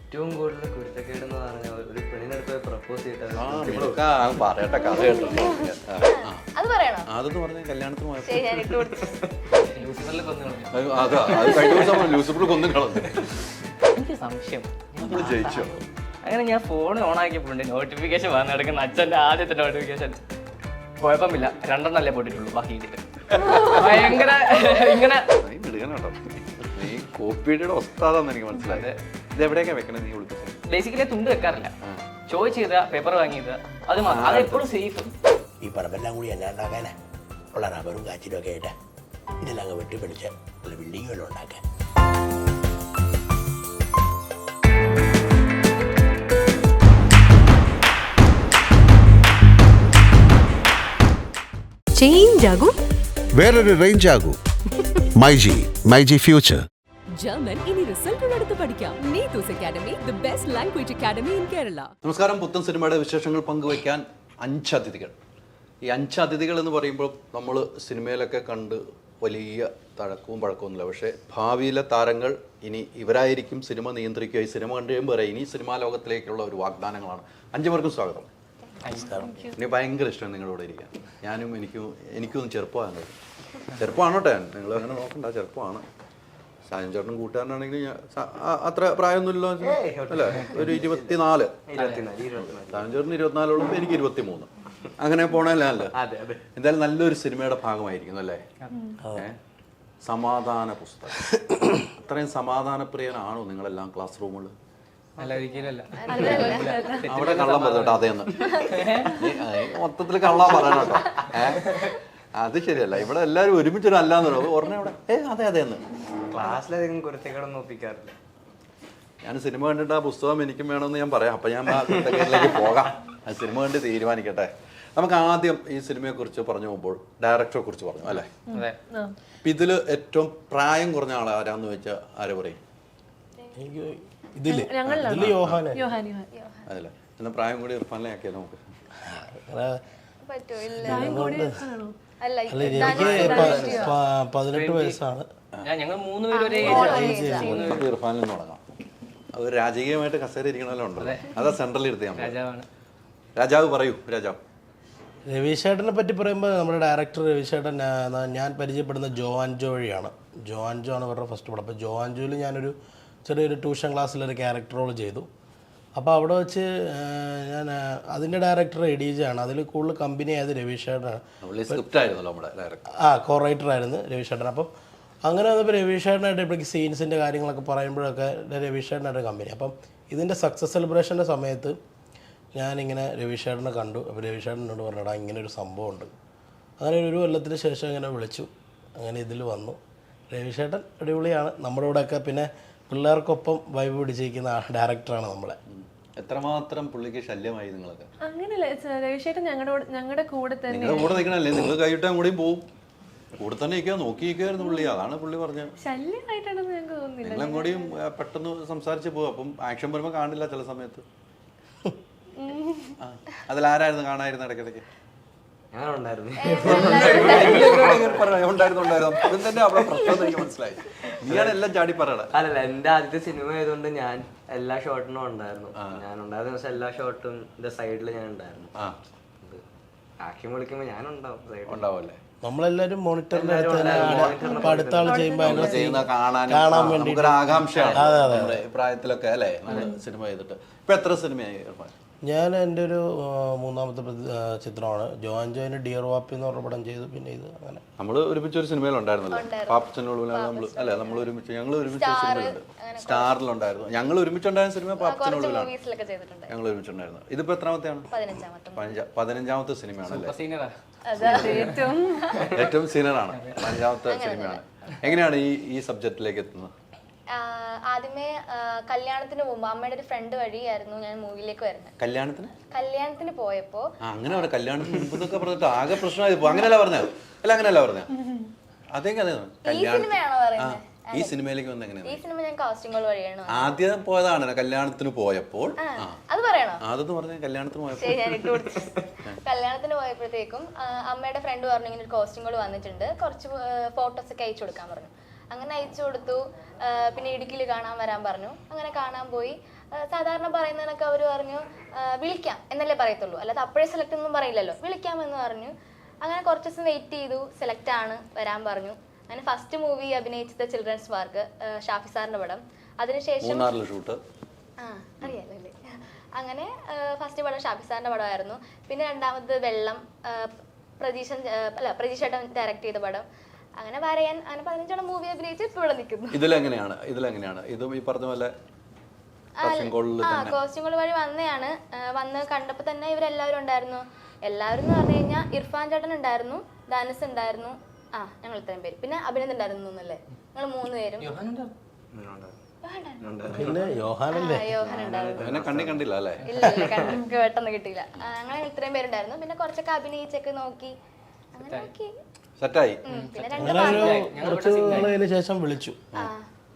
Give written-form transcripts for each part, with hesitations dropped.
ഏറ്റവും കൂടുതൽ കുരുത്തക്കേടെന്ന് പറഞ്ഞ ഒരു പെണ്ണിനടുത്ത് പ്രപ്പോസ് ചെയ്തിട്ട് പറയട്ടെ കഥ കേട്ടോ. അത് പറയണോ? അതെന്ന് പറഞ്ഞ കല്യാണത്തിന് പോയപ്പോ ശരി, ഞാൻ ഇട്ട് കൊടുത്തു. ലൂസിഫറിൽ കൊന്നു കളഞ്ഞു. അത് കഴിഞ്ഞ ദിവസം ലൂസിഫർ കൊന്നും കളഞ്ഞു. എനിക്ക് സംശയം, നമ്മൾ ജയിച്ചോ? അങ്ങനെ ഞാൻ ഫോൺ ഓൺ ആക്കിയപ്പോണ്ട് നോട്ടിഫിക്കേഷൻ വന്നു കിടക്കുന്ന അച്ഛൻ്റെ ആദ്യത്തെ നോട്ടിഫിക്കേഷൻ. കുഴപ്പമില്ല, 2 എണ്ണല്ലേ പോയിട്ടുള്ളൂ, ബാക്കി ഇതിട്ട് ഭയങ്കര ഇങ്ങനെ. നീ വിടുകയാണ് കേട്ടോ, നീ കോപ്പിയുടെ ഒസ്താദാന്ന് എനിക്ക് മനസ്സിലായത്. ഇത് എവിടെയൊക്കെ വെക്കണേ നീ വിളിപ്പിച്ചത്? ബേസിക്കലി തുണ്ട് വെക്കാറില്ല, ചോദിച്ചത് പേപ്പർ വാങ്ങിയത് അത് മാത്രം, അത് എപ്പോഴും സേഫ്. ഈ പറമ്പെല്ലാം കൂടി അല്ലാണ്ടാക്കാനാ ഉള്ള റബ്ബറും കാച്ചിലും ഒക്കെ ആയിട്ട് ഇതെല്ലാം അങ്ങ് വെട്ടിപ്പിടിച്ച് ഉള്ള ബിൽഡിങ്ങുകളും ഉണ്ടാക്കാൻ. ചേഞ്ച് ആകൂ, വേറൊരു റേഞ്ച് ആകൂ. മൈജി ഫ്യൂച്ചർ. ജർമ്മൻ ഇനി റിസൾട്ടുകൾ എടുത്ത് പഠിക്കാം. Neethu's academy, the best language academy in Kerala. നമസ്കാരം. പുത്തൻ സിനിമയുടെ വിശേഷങ്ങൾ പങ്കുവയ്ക്കാൻ 5 അതിഥികൾ. ഈ 5 അതിഥികൾ എന്ന് പറയുമ്പോൾ നമ്മൾ സിനിമയിലൊക്കെ കണ്ട് വലിയ തഴക്കവും പഴക്കവുമില്ല. പക്ഷേ ഭാവിയിലെ താരങ്ങൾ ഇനി ഇവരായിരിക്കും സിനിമ നിയന്ത്രിക്കുക. ഈ സിനിമ കണ്ടു കഴിയുമ്പോൾ ഇനി സിനിമാ ലോകത്തിലേക്കുള്ള ഒരു വാഗ്ദാനങ്ങളാണ്. 5 പേർക്കും സ്വാഗതം. എനിക്ക് ഭയങ്കര ഇഷ്ടമാണ് നിങ്ങളോട് ഇരിക്കാൻ. എനിക്കൊന്നും ചെറുപ്പമാണ്. ചെറുപ്പമാണോട്ടെ, നിങ്ങൾ അങ്ങനെ നോക്കണ്ട, ചെറുപ്പമാണ്. ഷാജൻ ചേട്ടനും കൂട്ടുകാരനാണെങ്കിൽ അത്ര പ്രായമൊന്നുമില്ലോ അല്ലേ? ഒരു 24. ഷാജൻ ചേട്ടന് 24 എനിക്ക് 23. അങ്ങനെ പോണല്ലേ? അല്ല, എന്തായാലും നല്ലൊരു സിനിമയുടെ ഭാഗമായിരിക്കുന്നു അല്ലേ? സമാധാന പുസ്തകം. അത്രയും സമാധാനപ്രിയനാണോ നിങ്ങളെല്ലാം ക്ലാസ് റൂമുകളിൽ? അവിടെ കള്ളം പറഞ്ഞോട്ടോ, അതേന്ന് മൊത്തത്തിൽ കള്ളം പറയണം കേട്ടോ. അത് ശരിയല്ല. ഇവിടെ എല്ലാവരും ഒരുമിച്ചൊരു അല്ലാന്ന് പറയും. ഉടനെ അവിടെ അതേന്ന് ക്ലാസ്സിലധികം കുരുത്തക്കേടൊന്നും ഒപ്പിക്കാറില്ല. ഞാൻ സിനിമ കണ്ടിട്ട് ആ പുസ്തകം എനിക്കും വേണമെന്ന് ഞാൻ പറയാം. അപ്പം ഞാൻ ആ കുരുത്തക്കേടിലേക്ക് പോകാം. ആ സിനിമ കണ്ട് തീരുമാനിക്കട്ടെ. നമുക്ക് ആദ്യം ഈ സിനിമയെക്കുറിച്ച് പറഞ്ഞു പോകുമ്പോൾ ഡയറക്ടറെ കുറിച്ച് പറഞ്ഞു അല്ലേ? അപ്പം ഇതിൽ ഏറ്റവും പ്രായം കുറഞ്ഞ ആളാരാന്ന് വെച്ചാൽ ആരെ പറയും? അതല്ലേ, എന്നാൽ പ്രായം കൂടി ഇർഫാനിലെ ആക്കിയാൽ നമുക്ക് പറ്റോ? ഇല്ല. അല്ല, എനിക്ക് 18 വയസ്സാണ്. ഞങ്ങൾ 3 പേര് ഒരേ അപ്പോൾ ഇർഫാനിൽ നിന്ന് തുടങ്ങാം. അത് രാജകീയമായിട്ട് കസേര ഇരിക്കണമല്ലോ ഉണ്ടല്ലോ, അതാ സെൻട്രലിൽ എടുത്ത് ഞാൻ. രാജാവ് പറയൂ. രാജാവ് രവീഷേട്ടനെ പറ്റി പറയുമ്പോൾ നമ്മുടെ ഡയറക്ടർ രവീഷേട്ടൻ ഞാൻ പരിചയപ്പെടുന്ന ജോ ആൻജോ വഴിയാണ്. ജോ ആൻജോ ആണ് ഇവരുടെ ഫസ്റ്റ് പടം. അപ്പോൾ ജോ ആൻജോയിൽ ഞാനൊരു ചെറിയൊരു ട്യൂഷൻ ക്ലാസ്സിലൊരു ക്യാരക്ടർ റോൾ ചെയ്തു. അപ്പോൾ അവിടെ വെച്ച് ഞാൻ അതിൻ്റെ ഡയറക്ടർ എഡീജ ആണ്. അതിൽ കൂടുതൽ കമ്പനി ആയത് രവീഷേട്ടനാണ്. കോ റൈറ്റർ ആയിരുന്നു രവീഷേട്ടൻ. അപ്പം അങ്ങനെ വന്നപ്പോൾ രവീഷേട്ടനായിട്ട് ഇപ്പോഴേക്ക് സീൻസിൻ്റെ കാര്യങ്ങളൊക്കെ പറയുമ്പോഴൊക്കെ രവീഷേട്ടനായിട്ട് കമ്പനി. അപ്പം ഇതിൻ്റെ സക്സസ് സെലിബ്രേഷൻ്റെ സമയത്ത് ഞാനിങ്ങനെ രവീഷേട്ടനെ കണ്ടു. അപ്പോൾ രവീഷേട്ടൻ എന്നോട് പറഞ്ഞടാ ഇങ്ങനെ ഒരു സംഭവമുണ്ട്. അങ്ങനെ ഒരു കൊല്ലത്തിന് ശേഷം ഇങ്ങനെ വിളിച്ചു. അങ്ങനെ ഇതിൽ വന്നു. രവീഷേട്ടൻ അടിപൊളിയാണ് നമ്മുടെ കൂടെയൊക്കെ. പിന്നെ പിള്ളേർക്കൊപ്പം വൈബ് പിടിച്ചിരിക്കുന്ന ഡയറക്ടറാണ് നമ്മളെ. എത്രമാത്രം പുള്ളിക്ക് ശല്യമായി നിങ്ങളൊക്കെ? അങ്ങനെയല്ല, രവീഷേട്ടൻ ഞങ്ങളുടെ കൂടെ തന്നെ. നിങ്ങളുടെ കൂടെ നിൽക്കണല്ലേ? നിങ്ങൾ കൈയിട്ടാൻ കൂടെയും പോവും, കൂടെ തന്നെ ഇരിക്കുക, നോക്കിയിരിക്കുമായിരുന്നു പുള്ളി. അതാണ് പുള്ളി പറഞ്ഞത്. ശല്യമായിട്ടാണെന്ന് ഞങ്ങൾക്ക് തോന്നുന്നില്ല. നിങ്ങളും കൂടിയും പെട്ടെന്ന് സംസാരിച്ച് പോകും. അപ്പം ആക്ഷൻ വരുമ്പോൾ കാണില്ല ചില സമയത്ത്. അതിലാരായിരുന്നു കാണായിരുന്നു ഇടയ്ക്കിടയ്ക്ക്? മനസ്സിലായി. നീയാണ് എല്ലാം ചാടി പറയണ. അല്ലല്ല, എന്റെ ആദ്യത്തെ സിനിമ ആയതുകൊണ്ട് ഞാൻ എല്ലാ ഷോട്ടിനും ഉണ്ടായിരുന്നു. ഞാൻ ഉണ്ടായിരുന്ന ദിവസം എല്ലാ ഷോട്ടും സൈഡിൽ ഞാൻ ഉണ്ടായിരുന്നു. ആക്ഷൻ വിളിക്കുമ്പോ ഞാൻ ഉണ്ടാവുമല്ലേ? നമ്മളെല്ലാവരും മോണിറ്ററിന്റെ അടുത്ത ആൾ ചെയ്യുമ്പോൾ കാണാൻ വേണ്ടി ആകാംക്ഷയാണ് പ്രായത്തിലൊക്കെ അല്ലേ സിനിമ ചെയ്തിട്ട്. ഇപ്പൊ എത്ര സിനിമയായി? ഞാൻ എൻ്റെ ഒരു 3ാമത്തെ ചിത്രമാണ്. ജോ ആൻജോയിന് ഡിയർ വാപ്പി എന്ന് പറഞ്ഞ പടം ചെയ്തു. പിന്നെ ഇത് അങ്ങനെ നമ്മൾ ഒരുമിച്ച് ഒരു സിനിമയിലുണ്ടായിരുന്നല്ലോ, പാപ്പച്ചനുള്ളിലാണ്. അല്ലെ, നമ്മൾ ഒരുമിച്ച് ഞങ്ങൾ ഒരുമിച്ച് സിനിമയുണ്ട്, സ്റ്റാറിലുണ്ടായിരുന്നു. ഞങ്ങൾ ഒരുമിച്ചുണ്ടായിരുന്ന സിനിമ പാപ്പച്ചനുള്ളിലാണ്. ഞങ്ങൾ ഒരുമിച്ചുണ്ടായിരുന്നു. ഇതിപ്പോ എത്രാമത്തെയാണ്? 15ാമത്തെ സിനിമയാണല്ലേ? ഏറ്റവും സീനിയറാണ്. 5ാമത്തെ സിനിമയാണ്. എങ്ങനെയാണ് ഈ സബ്ജക്റ്റിലേക്ക് എത്തുന്നത്? ആദ്യമേ കല്യാണത്തിന് പോകുമ്പോ അമ്മയുടെ ഒരു ഫ്രണ്ട് വഴിയായിരുന്നു ഞാൻ മൂവിയിലേക്ക് വരുന്നത്. കല്യാണത്തിന് പോയപ്പോ അങ്ങനെ കല്യാണത്തിന് മുമ്പ് പറഞ്ഞിട്ട് ആകെ പ്രശ്നമായി. അങ്ങനെയല്ല പറഞ്ഞത്? അല്ല, അങ്ങനെയല്ല പറഞ്ഞത്. അതേ സിനിമയാണോ പറയുന്നത്? ഈ സിനിമയിലേക്ക് വന്ന എങ്ങനെയാണ്? ഈ സിനിമ ഞാൻ കാസ്റ്റിംഗ് കോൾ വഴിയാണ്. ആദ്യം പോയതാണ് കല്യാണത്തിന് പോയപ്പോൾ. അത് പറയണോ? അതെന്ന് പറഞ്ഞ കല്യാണത്തിന് പോയപ്പോൾ. ശരി, ഞാൻ ഇട്ട് കൊടുത്തു. കല്യാണത്തിന് പോയപ്പോഴത്തേക്കും അമ്മയുടെ ഫ്രണ്ട് പറഞ്ഞു ഇങ്ങനെ ഒരു കാസ്റ്റിംഗ് കോൾ വന്നിട്ടുണ്ട്, കുറച്ച് ഫോട്ടോസ് ഒക്കെ അയച്ചു കൊടുക്കാൻ പറഞ്ഞു. അങ്ങനെ അയച്ചു കൊടുത്തു. പിന്നെ ഇടുക്കിയിൽ കാണാൻ വരാൻ പറഞ്ഞു. അങ്ങനെ കാണാൻ പോയി. സാധാരണ പറയുന്നതിനൊക്കെ അവർ പറഞ്ഞു വിളിക്കാം എന്നല്ലേ പറയത്തുള്ളൂ, അല്ലാതെ അപ്പോഴേ സെലക്ട് ഒന്നും പറയില്ലല്ലോ, വിളിക്കാമെന്ന് പറഞ്ഞു. അങ്ങനെ കുറച്ച് ദിവസം വെയിറ്റ് ചെയ്തു, സെലക്ട് ആണ് വരാൻ പറഞ്ഞു. അങ്ങനെ ഫസ്റ്റ് മൂവി അഭിനയിച്ചത് ചിൽഡ്രൻസ് പാർക്ക്, ഷാഫി സാറിന്റെ പടം. അതിനുശേഷം അറിയാലോ അല്ലേ. അങ്ങനെ ഫസ്റ്റ് പടം ഷാഫി സാറിന്റെ പടമായിരുന്നു. പിന്നെ രണ്ടാമത് വെള്ളം, പ്രതീക്ഷേട്ടൻ ഡയറക്ട് ചെയ്ത പടം. അങ്ങനെ വരയാൻ അങ്ങനെ 15 മൂവി അഭിനയിച്ച് ഇപ്പോൾ ഇവിടെ നിൽക്കുന്നു. ഇതിലെങ്ങനെയാണ് ഇതും ഈ പറഞ്ഞ പോലെ കോസ്റ്റ്യൂം കോൾ വഴി വന്നതാണ്. വന്ന് കണ്ടപ്പോൾ തന്നെ ഇവരെല്ലാവരും ഉണ്ടായിരുന്നു. എല്ലാവരും എന്ന് പറഞ്ഞു കഴിഞ്ഞാൽ ഇർഫാൻ ചേട്ടൻ ഉണ്ടായിരുന്നു, ധനുസ് ഉണ്ടായിരുന്നു, ഞങ്ങൾ ഇത്രയും പേര്, പിന്നെ അഭിനന്ദൻ ഉണ്ടായിരുന്നു എന്നല്ലേ, ഞങ്ങൾ 3 പേരും. പിന്നെ യോഹാനല്ലേ, കണ്ടില്ല അല്ലേ? ഇല്ല പെട്ടെന്ന് കിട്ടിയില്ല. ഞങ്ങൾ ഇത്രയും പേരുണ്ടായിരുന്നു. പിന്നെ കുറച്ചൊക്കെ അഭിനയിച്ചൊക്കെ നോക്കി, അങ്ങനെ നോക്കി സെറ്റായി. പിന്നെ കുറച്ച് നാളതിന് ശേഷം വിളിച്ചു.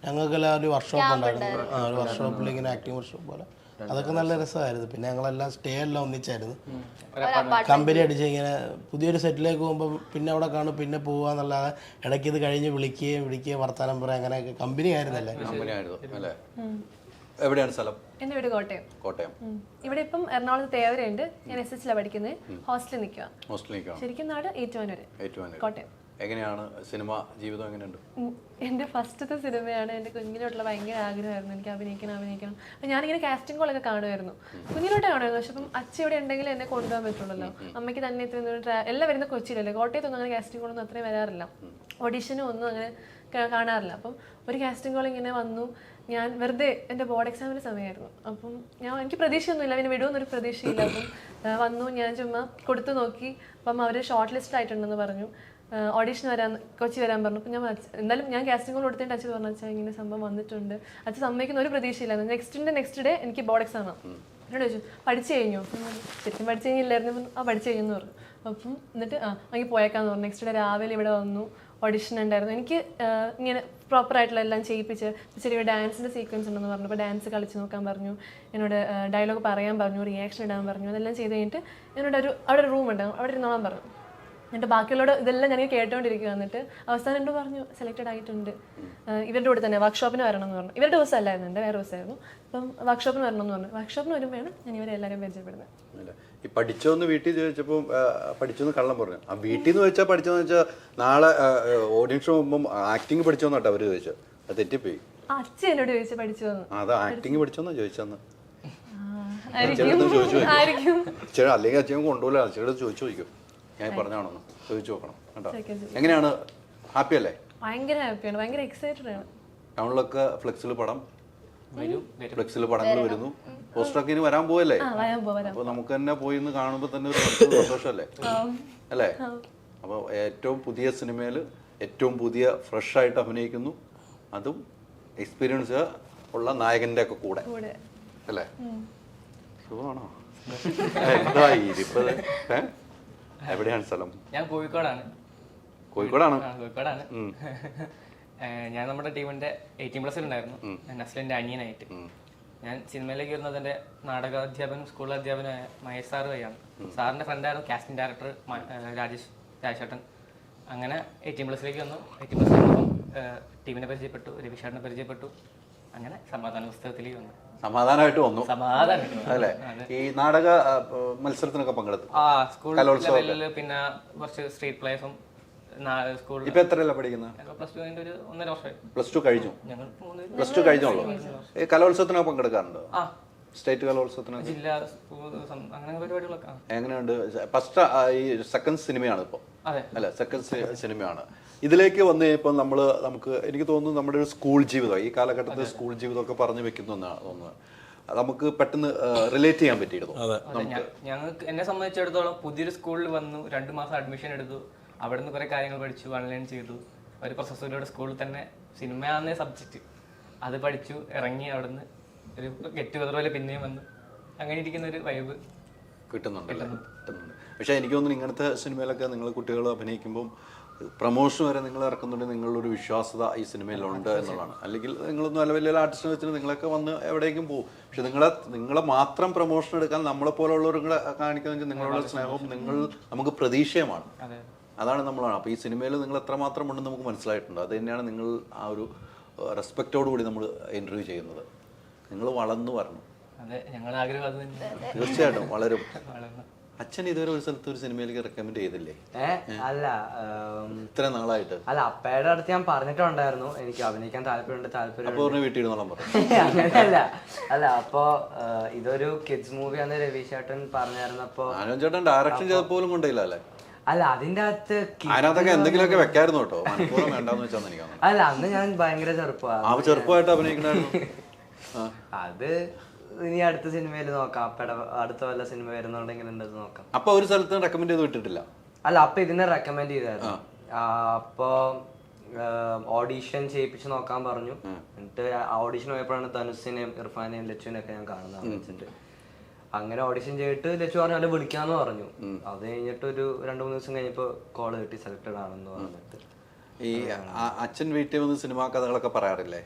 ഞങ്ങൾക്കെല്ലാം ഒരു വർക്ക്ഷോപ്പ് ഉണ്ടായിരുന്നു. ഒരു വർക്ക്ഷോപ്പിൽ ഇങ്ങനെ ആക്ടിങ് വർക്ക്ഷോപ്പ് പോലെ, അതൊക്കെ നല്ല രസമായിരുന്നു. പിന്നെ ഞങ്ങളെല്ലാം സ്റ്റേ എല്ലാം ഒന്നിച്ചായിരുന്നു. കമ്പനി അടിച്ച് ഇങ്ങനെ പുതിയൊരു സെറ്റിലേക്ക് പോകുമ്പോൾ പിന്നെ അവിടെ കാണും, പിന്നെ പോവാന്നല്ലാതെ ഇടയ്ക്ക് ഇത് കഴിഞ്ഞ് വിളിക്കുകയും വർത്താനം പറയാം, അങ്ങനെയൊക്കെ കമ്പനി ആയിരുന്നല്ലേ. എവിടെയാണ് സ്ഥലം? എൻ്റെ വീട് കോട്ടയം. കോട്ടയം. ഇവിടെ ഇപ്പം എറണാകുളത്ത് തേവരയുണ്ട്. ഞാൻ SH പഠിക്കുന്നത്. ഹോസ്റ്റലിൽ നിൽക്കുക. ശരിക്കും നാട് ഏറ്റുമാനൂര്, കോട്ടയം. എങ്ങനെയാണ് സിനിമ ജീവിതം, എങ്ങനെയുണ്ട്? എൻ്റെ ഫസ്റ്റത്തെ സിനിമയാണ്. എൻ്റെ കുഞ്ഞിലോട്ടുള്ള ഭയങ്കര ആഗ്രഹമായിരുന്നു എനിക്ക് അഭിനയിക്കണം. അപ്പം ഞാനിങ്ങനെ കാസ്റ്റിംഗ് കോളൊക്കെ കാണുമായിരുന്നു, കുഞ്ഞിലോട്ട് കാണുമായിരുന്നു. പക്ഷെ ഇപ്പം അച്ഛൻ ഇവിടെ ഉണ്ടെങ്കിൽ എന്നെ കൊണ്ടുപോകാൻ പറ്റുള്ളൂ. അമ്മയ്ക്ക് തന്നെ എല്ലാം വരുന്ന കൊച്ചിയിലല്ലേ, കോട്ടയത്തൊന്നും അങ്ങനെ കാസ്റ്റിംഗ് കോളൊന്നും അത്രയും വരാറില്ല, ഓഡീഷനും ഒന്നും അങ്ങനെ കാണാറില്ല. അപ്പം ഒരു കാസ്റ്റിംഗ് കോൾ ഇങ്ങനെ വന്നു. ഞാൻ വെറുതെ എൻ്റെ ബോർഡ് എക്സാമിൻ്റെ സമയമായിരുന്നു. അപ്പം എനിക്ക് പ്രതീക്ഷയൊന്നുമില്ല, പിന്നെ വിടുമെന്നൊരു പ്രതീക്ഷയില്ല. അപ്പം വന്നു, ഞാൻ ചുമ്മാ കൊടുത്തു നോക്കി. അപ്പം അവർ ഷോർട്ട് ലിസ്റ്റ് ആയിട്ടുണ്ടെന്ന് പറഞ്ഞു, ഓഡീഷൻ കൊച്ചി വരാൻ പറഞ്ഞു. അപ്പം എന്തായാലും ഞാൻ കാസ്റ്റിംഗ് കോൾ കൊടുത്തിട്ട് അച്ഛൻ പറഞ്ഞു, അച്ഛാ ഇങ്ങനെ സംഭവം വന്നിട്ടുണ്ട്. അച്ഛൻ സമ്മതിക്കുന്ന ഒരു പ്രതീക്ഷയില്ലായിരുന്നു. നെക്സ്റ്റ് ഡേ എനിക്ക് ബോർഡ് എക്സാമാണ്. എന്നോട് ചോദിച്ചു പഠിച്ചു കഴിഞ്ഞു? ശരിക്കും പഠിച്ചു കഴിഞ്ഞില്ലായിരുന്നു. പഠിച്ചു കഴിഞ്ഞെന്ന് പറഞ്ഞു. അപ്പം എന്നിട്ട് അങ്ങ് പോയേക്കാന്ന് പറഞ്ഞു. നെക്സ്റ്റ് ഡേ രാവിലെ ഇവിടെ വന്നു, ഓഡിഷൻ ഉണ്ടായിരുന്നു. എനിക്ക് ഇങ്ങനെ പ്രോപ്പറായിട്ടുള്ള എല്ലാം ചെയ്യിപ്പിച്ച് ചെറിയ ഡാൻസിൻ്റെ സീക്വൻസ് ഉണ്ടെന്ന് പറഞ്ഞു. അപ്പോൾ ഡാൻസ് കളിച്ച് നോക്കാൻ പറഞ്ഞു, എന്നോട് ഡയലോഗ് പറയാൻ പറഞ്ഞു, റിയാക്ഷൻ ഇടാൻ പറഞ്ഞു. അതെല്ലാം ചെയ്ത് കഴിഞ്ഞിട്ട് എന്നോട് അവിടെ ഒരു റൂം ഉണ്ടാകും, അവിടെ ഇരുന്നോളാൻ പറഞ്ഞു. എന്നിട്ട് ബാക്കിയുള്ളവരോട് ഇതെല്ലാം ഞാൻ കേട്ടോണ്ടിരിക്കുക. എന്നിട്ട് അവസാനം എന്നോട് പറഞ്ഞു സെലക്റ്റഡ് ആയിട്ടുണ്ട്, ഇവരുടെ കൂടെ തന്നെ വർക്ക്ഷോപ്പിന് വരണം എന്ന് പറഞ്ഞു. ഇവരുടെ ദിവസം അല്ലായിരുന്നു, എൻ്റെ വേറെ ദിവസമായിരുന്നു. അപ്പം വർക്ക്ഷോപ്പിന് വരണം എന്ന് പറഞ്ഞു. വർക്ക്ഷോപ്പിന് വരുമ്പോഴാണ് ഞാൻ ഇവരെ എല്ലാവരും പരിചയപ്പെടുന്നത്. ഈ പഠിച്ചോന്ന് വീട്ടിൽ ചോദിച്ചപ്പോൾ പഠിച്ചോന്ന് കള്ളം പറഞ്ഞു. ആ വീട്ടിൽ നിന്ന് വെച്ചാൽ പഠിച്ചോന്ന് വെച്ചാൽ നാളെ ഓഡിയൻസ് പോകുമ്പോൾ ആക്ടിങ് പഠിച്ചോന്നാട്ടോ അവര് ചോദിച്ചത്. അത് തെറ്റിപ്പോയി. അച്ഛൻ എന്നോട് ചോദിച്ചു പഠിച്ചു വന്നു. അത് ആക്ടിങ് പഠിച്ചോന്നാ ചോദിച്ചെന്ന്. അല്ലെങ്കിൽ അച്ഛൻ കൊണ്ടുപോകില്ല, അച്ഛനോട് ചോദിച്ചു ചോദിക്കും. ഞാൻ പറഞ്ഞാണോ ചോദിച്ചു നോക്കണം കേട്ടോ. എങ്ങനെയാണ്, ഹാപ്പി അല്ലേ? ഭയങ്കര ഹാപ്പിയാണ്, ഭയങ്കര എക്സൈറ്റഡ് ആണ്. ടൗണിലൊക്കെ ഫ്ലെക്സിൽ പടങ്ങൾ വരുന്നു, പോസ്റ്ററൊക്കെ ഇനി വരാൻ പോവല്ലേ? അപ്പൊ നമുക്ക് തന്നെ പോയി എന്ന് കാണുമ്പോ തന്നെ ഒരു സന്തോഷമല്ലേ അല്ലേ? അപ്പൊ ഏറ്റവും പുതിയ സിനിമയിൽ ഏറ്റവും പുതിയ ഫ്രഷ് ആയിട്ട് അഭിനയിക്കുന്നു, അതും എക്സ്പീരിയൻസ് ഉള്ള നായകന്റെ ഒക്കെ കൂടെ അല്ലേ? സുഖമാണോ? എന്താ ഇതിപ്പോ എവിടെയാണ് സ്ഥലം? ഞാൻ കോഴിക്കോടാണ്. ഞാൻ നമ്മുടെ ടീമിന്റെ 18+ ഉണ്ടായിരുന്നു, നസ്ലിന്റെ അനിയനായിട്ട്. ഞാൻ സിനിമയിലേക്ക് വരുന്നത് എൻ്റെ നാടകാധ്യാപനം സ്കൂൾ അധ്യാപനമായ മഹേഷ് സാറ് വഴിയാണ്. സാറിൻ്റെ ഫ്രണ്ടായിരുന്നു കാസ്റ്റിംഗ് ഡയറക്ടർ രാജേഷേട്ടൻ. അങ്ങനെ 18+ലേക്ക് വന്നു. 18+ വന്നപ്പം ടീമിനെ പരിചയപ്പെട്ടു, രവിശേട്ടനെ പരിചയപ്പെട്ടു. അങ്ങനെ സമാധാന പുസ്തകത്തിലേക്ക് വന്നു. സമാധാനമായിട്ട് വന്നു അല്ലേ? ഈ നാടക മത്സരത്തിനൊക്കെ പങ്കെടുത്തു, സ്കൂൾ ലെവലിൽ, പിന്നെ കുറച്ച് സ്ട്രീറ്റ് പ്ലേസും. ഇപ്പൊ എത്രയല്ല പഠിക്കുന്നത്? പ്ലസ് ടു കഴിഞ്ഞു. പ്ലസ് ടു കഴിഞ്ഞോളൂ. ഈ കലോത്സവത്തിനൊക്കെ പങ്കെടുക്കാറുണ്ടോ? സ്റ്റേറ്റ് കലോത്സവത്തിനൊക്കെ? എങ്ങനെയുണ്ട്? ഫസ്റ്റ് ഈ സെക്കൻഡ് സിനിമയാണ് ഇപ്പൊ അല്ല, സെക്കൻഡ് സിനിമയാണ്. ഇതിലേക്ക് വന്നു കഴിഞ്ഞപ്പോൾ നമുക്ക് എനിക്ക് തോന്നുന്നു നമ്മുടെ ഒരു സ്കൂൾ ജീവിതം, ഈ കാലഘട്ടത്തിൽ സ്കൂൾ ജീവിതമൊക്കെ പറഞ്ഞു വെക്കുന്നു എന്നാണ് തോന്നുന്നത്. നമുക്ക് പെട്ടെന്ന് റിലേറ്റ് ചെയ്യാൻ പറ്റിയിരുന്നു. ഞങ്ങൾക്ക് എന്നെ സംബന്ധിച്ചിടത്തോളം പുതിയൊരു സ്കൂളിൽ വന്നു, 2 മാസം അഡ്മിഷൻ എടുത്തു, അവിടെ നിന്ന് കുറേ കാര്യങ്ങൾ പഠിച്ചു, ഓൺലൈൻ ചെയ്തു. ഒരു പ്രൊഫസറിലൂടെ സ്കൂളിൽ തന്നെ സിനിമയാണെന്നേ സബ്ജക്റ്റ്, അത് പഠിച്ചു ഇറങ്ങി. അവിടെ നിന്ന് ഒരു ഗെറ്റ് ടുഗദർ പോലെ പിന്നെയും വന്നു. അങ്ങനെ ഇരിക്കുന്ന ഒരു വൈബ് കിട്ടുന്നുണ്ടല്ലേ? പക്ഷേ എനിക്ക് തോന്നുന്നു ഇങ്ങനത്തെ സിനിമയിലൊക്കെ നിങ്ങൾ കുട്ടികൾ അഭിനയിക്കുമ്പം പ്രൊമോഷൻ വരെ നിങ്ങൾ ഇറക്കുന്നുണ്ടെങ്കിൽ നിങ്ങളൊരു വിശ്വാസ്യത ഈ സിനിമയിലുണ്ട് എന്നുള്ളതാണ്. അല്ലെങ്കിൽ നിങ്ങളൊന്നും നല്ല വലിയ ആർട്ടിസ്റ്റിനെ വെച്ചിട്ട് നിങ്ങളൊക്കെ വന്ന് എവിടേക്കും പോകും. പക്ഷെ നിങ്ങളെ മാത്രം പ്രൊമോഷൻ എടുക്കാൻ നമ്മളെപ്പോലുള്ളവരുടെ കാണിക്കുന്നത് നിങ്ങളുടെ സ്നേഹവും നമുക്ക് പ്രതീക്ഷയുമാണ്. അതാണ് നമ്മളാണ്. അപ്പോൾ ഈ സിനിമയിൽ നിങ്ങൾ എത്രമാത്രം ഉണ്ടെന്ന് നമുക്ക് മനസ്സിലായിട്ടുണ്ട്. അത് തന്നെയാണ് നിങ്ങൾ ആ ഒരു റെസ്പെക്റ്റോടു കൂടി നമ്മൾ ഇൻ്റർവ്യൂ ചെയ്യുന്നത്. നിങ്ങൾ വളർന്നു വരണം. അതെ, ഞങ്ങളുടെ ആഗ്രഹം അത് തന്നെ. തീർച്ചയായിട്ടും വളരും. വളർന്നു. അച്ഛൻ ഇതുവരെ ഒരു സ്ഥലത്ത് ഒരു സിനിമയിലേക്ക് റെക്കമെൻഡ് ചെയ്തില്ലേ അല്ല ഇത്ര നാളായിട്ട്? അല്ല, അപ്പയുടെ അടുത്ത് ഞാൻ പറഞ്ഞിട്ടുണ്ടായിരുന്നു എനിക്ക് അഭിനയിക്കാൻ താല്പര്യം. അപ്പോൾ പറഞ്ഞ് വീട്ടിൽ ഇരുന്നോളാൻ പറഞ്ഞു. അങ്ങനെയല്ല. അല്ല, അപ്പോ ഇതൊരു കിഡ്സ് മൂവിയാന്ന് രവീഷ് ചേട്ടൻ പറഞ്ഞായിരുന്നപ്പോ. ആനന്ദ് ചേട്ടൻ ഡയറക്ഷൻ ചെയ്തപ്പോലും കൊണ്ടില്ല അല്ലേ? അല്ല, അതിന്റെ അകത്ത് അതിനകത്തൊക്കെ എന്തെങ്കിലുമൊക്കെ വെക്കായിരുന്നു കേട്ടോ. മനഃപൂർവ്വം വേണ്ടാന്ന് വെച്ചാൽ എനിക്ക് തോന്നുന്നു. അല്ല, അന്ന് ഞാൻ ഭയങ്കര ചെറുപ്പമാണ്. ചെറുപ്പമായിട്ട് അഭിനയിക്കണായിരുന്നു. അത് ഇനി അടുത്ത സിനിമയിൽ നോക്കാം. അപ്പയുടെ അടുത്ത വല്ല സിനിമ വരുന്നുണ്ടെങ്കിൽ എന്തത് നോക്കാം. അപ്പൊ ഒരു സ്ഥലത്ത് റെക്കമെൻഡ് ചെയ്ത് വിട്ടിട്ടില്ല? അല്ല, അപ്പൊ ഇതിനെ റെക്കമെൻഡ് ചെയ്തായിരുന്നു. അപ്പോ ഓഡീഷൻ ചെയ്യിപ്പിച്ച് നോക്കാൻ പറഞ്ഞു. എന്നിട്ട് ഓഡീഷൻ പോയപ്പോഴാണ് ധനുഷിനെയും ഇർഫാനെയും ലച്ചുവിനെയും ഒക്കെ ഞാൻ കാണുന്നത് വെച്ചിട്ട്. അങ്ങനെ ഓഡിഷൻ ചെയ്തിട്ട് ലച്ചു പറഞ്ഞു അല്ലെ വിളിക്കാന്ന് പറഞ്ഞു. അത് കഴിഞ്ഞിട്ട് ഒരു 2-3 ദിവസം കഴിഞ്ഞപ്പോ കോള് കിട്ടി സെലക്ടഡ് ആണെന്ന് പറഞ്ഞിട്ട്. ഈ അച്ഛൻ വീട്ടിൽ വന്ന് സിനിമാ കഥകളൊക്കെ പറയാറില്ലേ?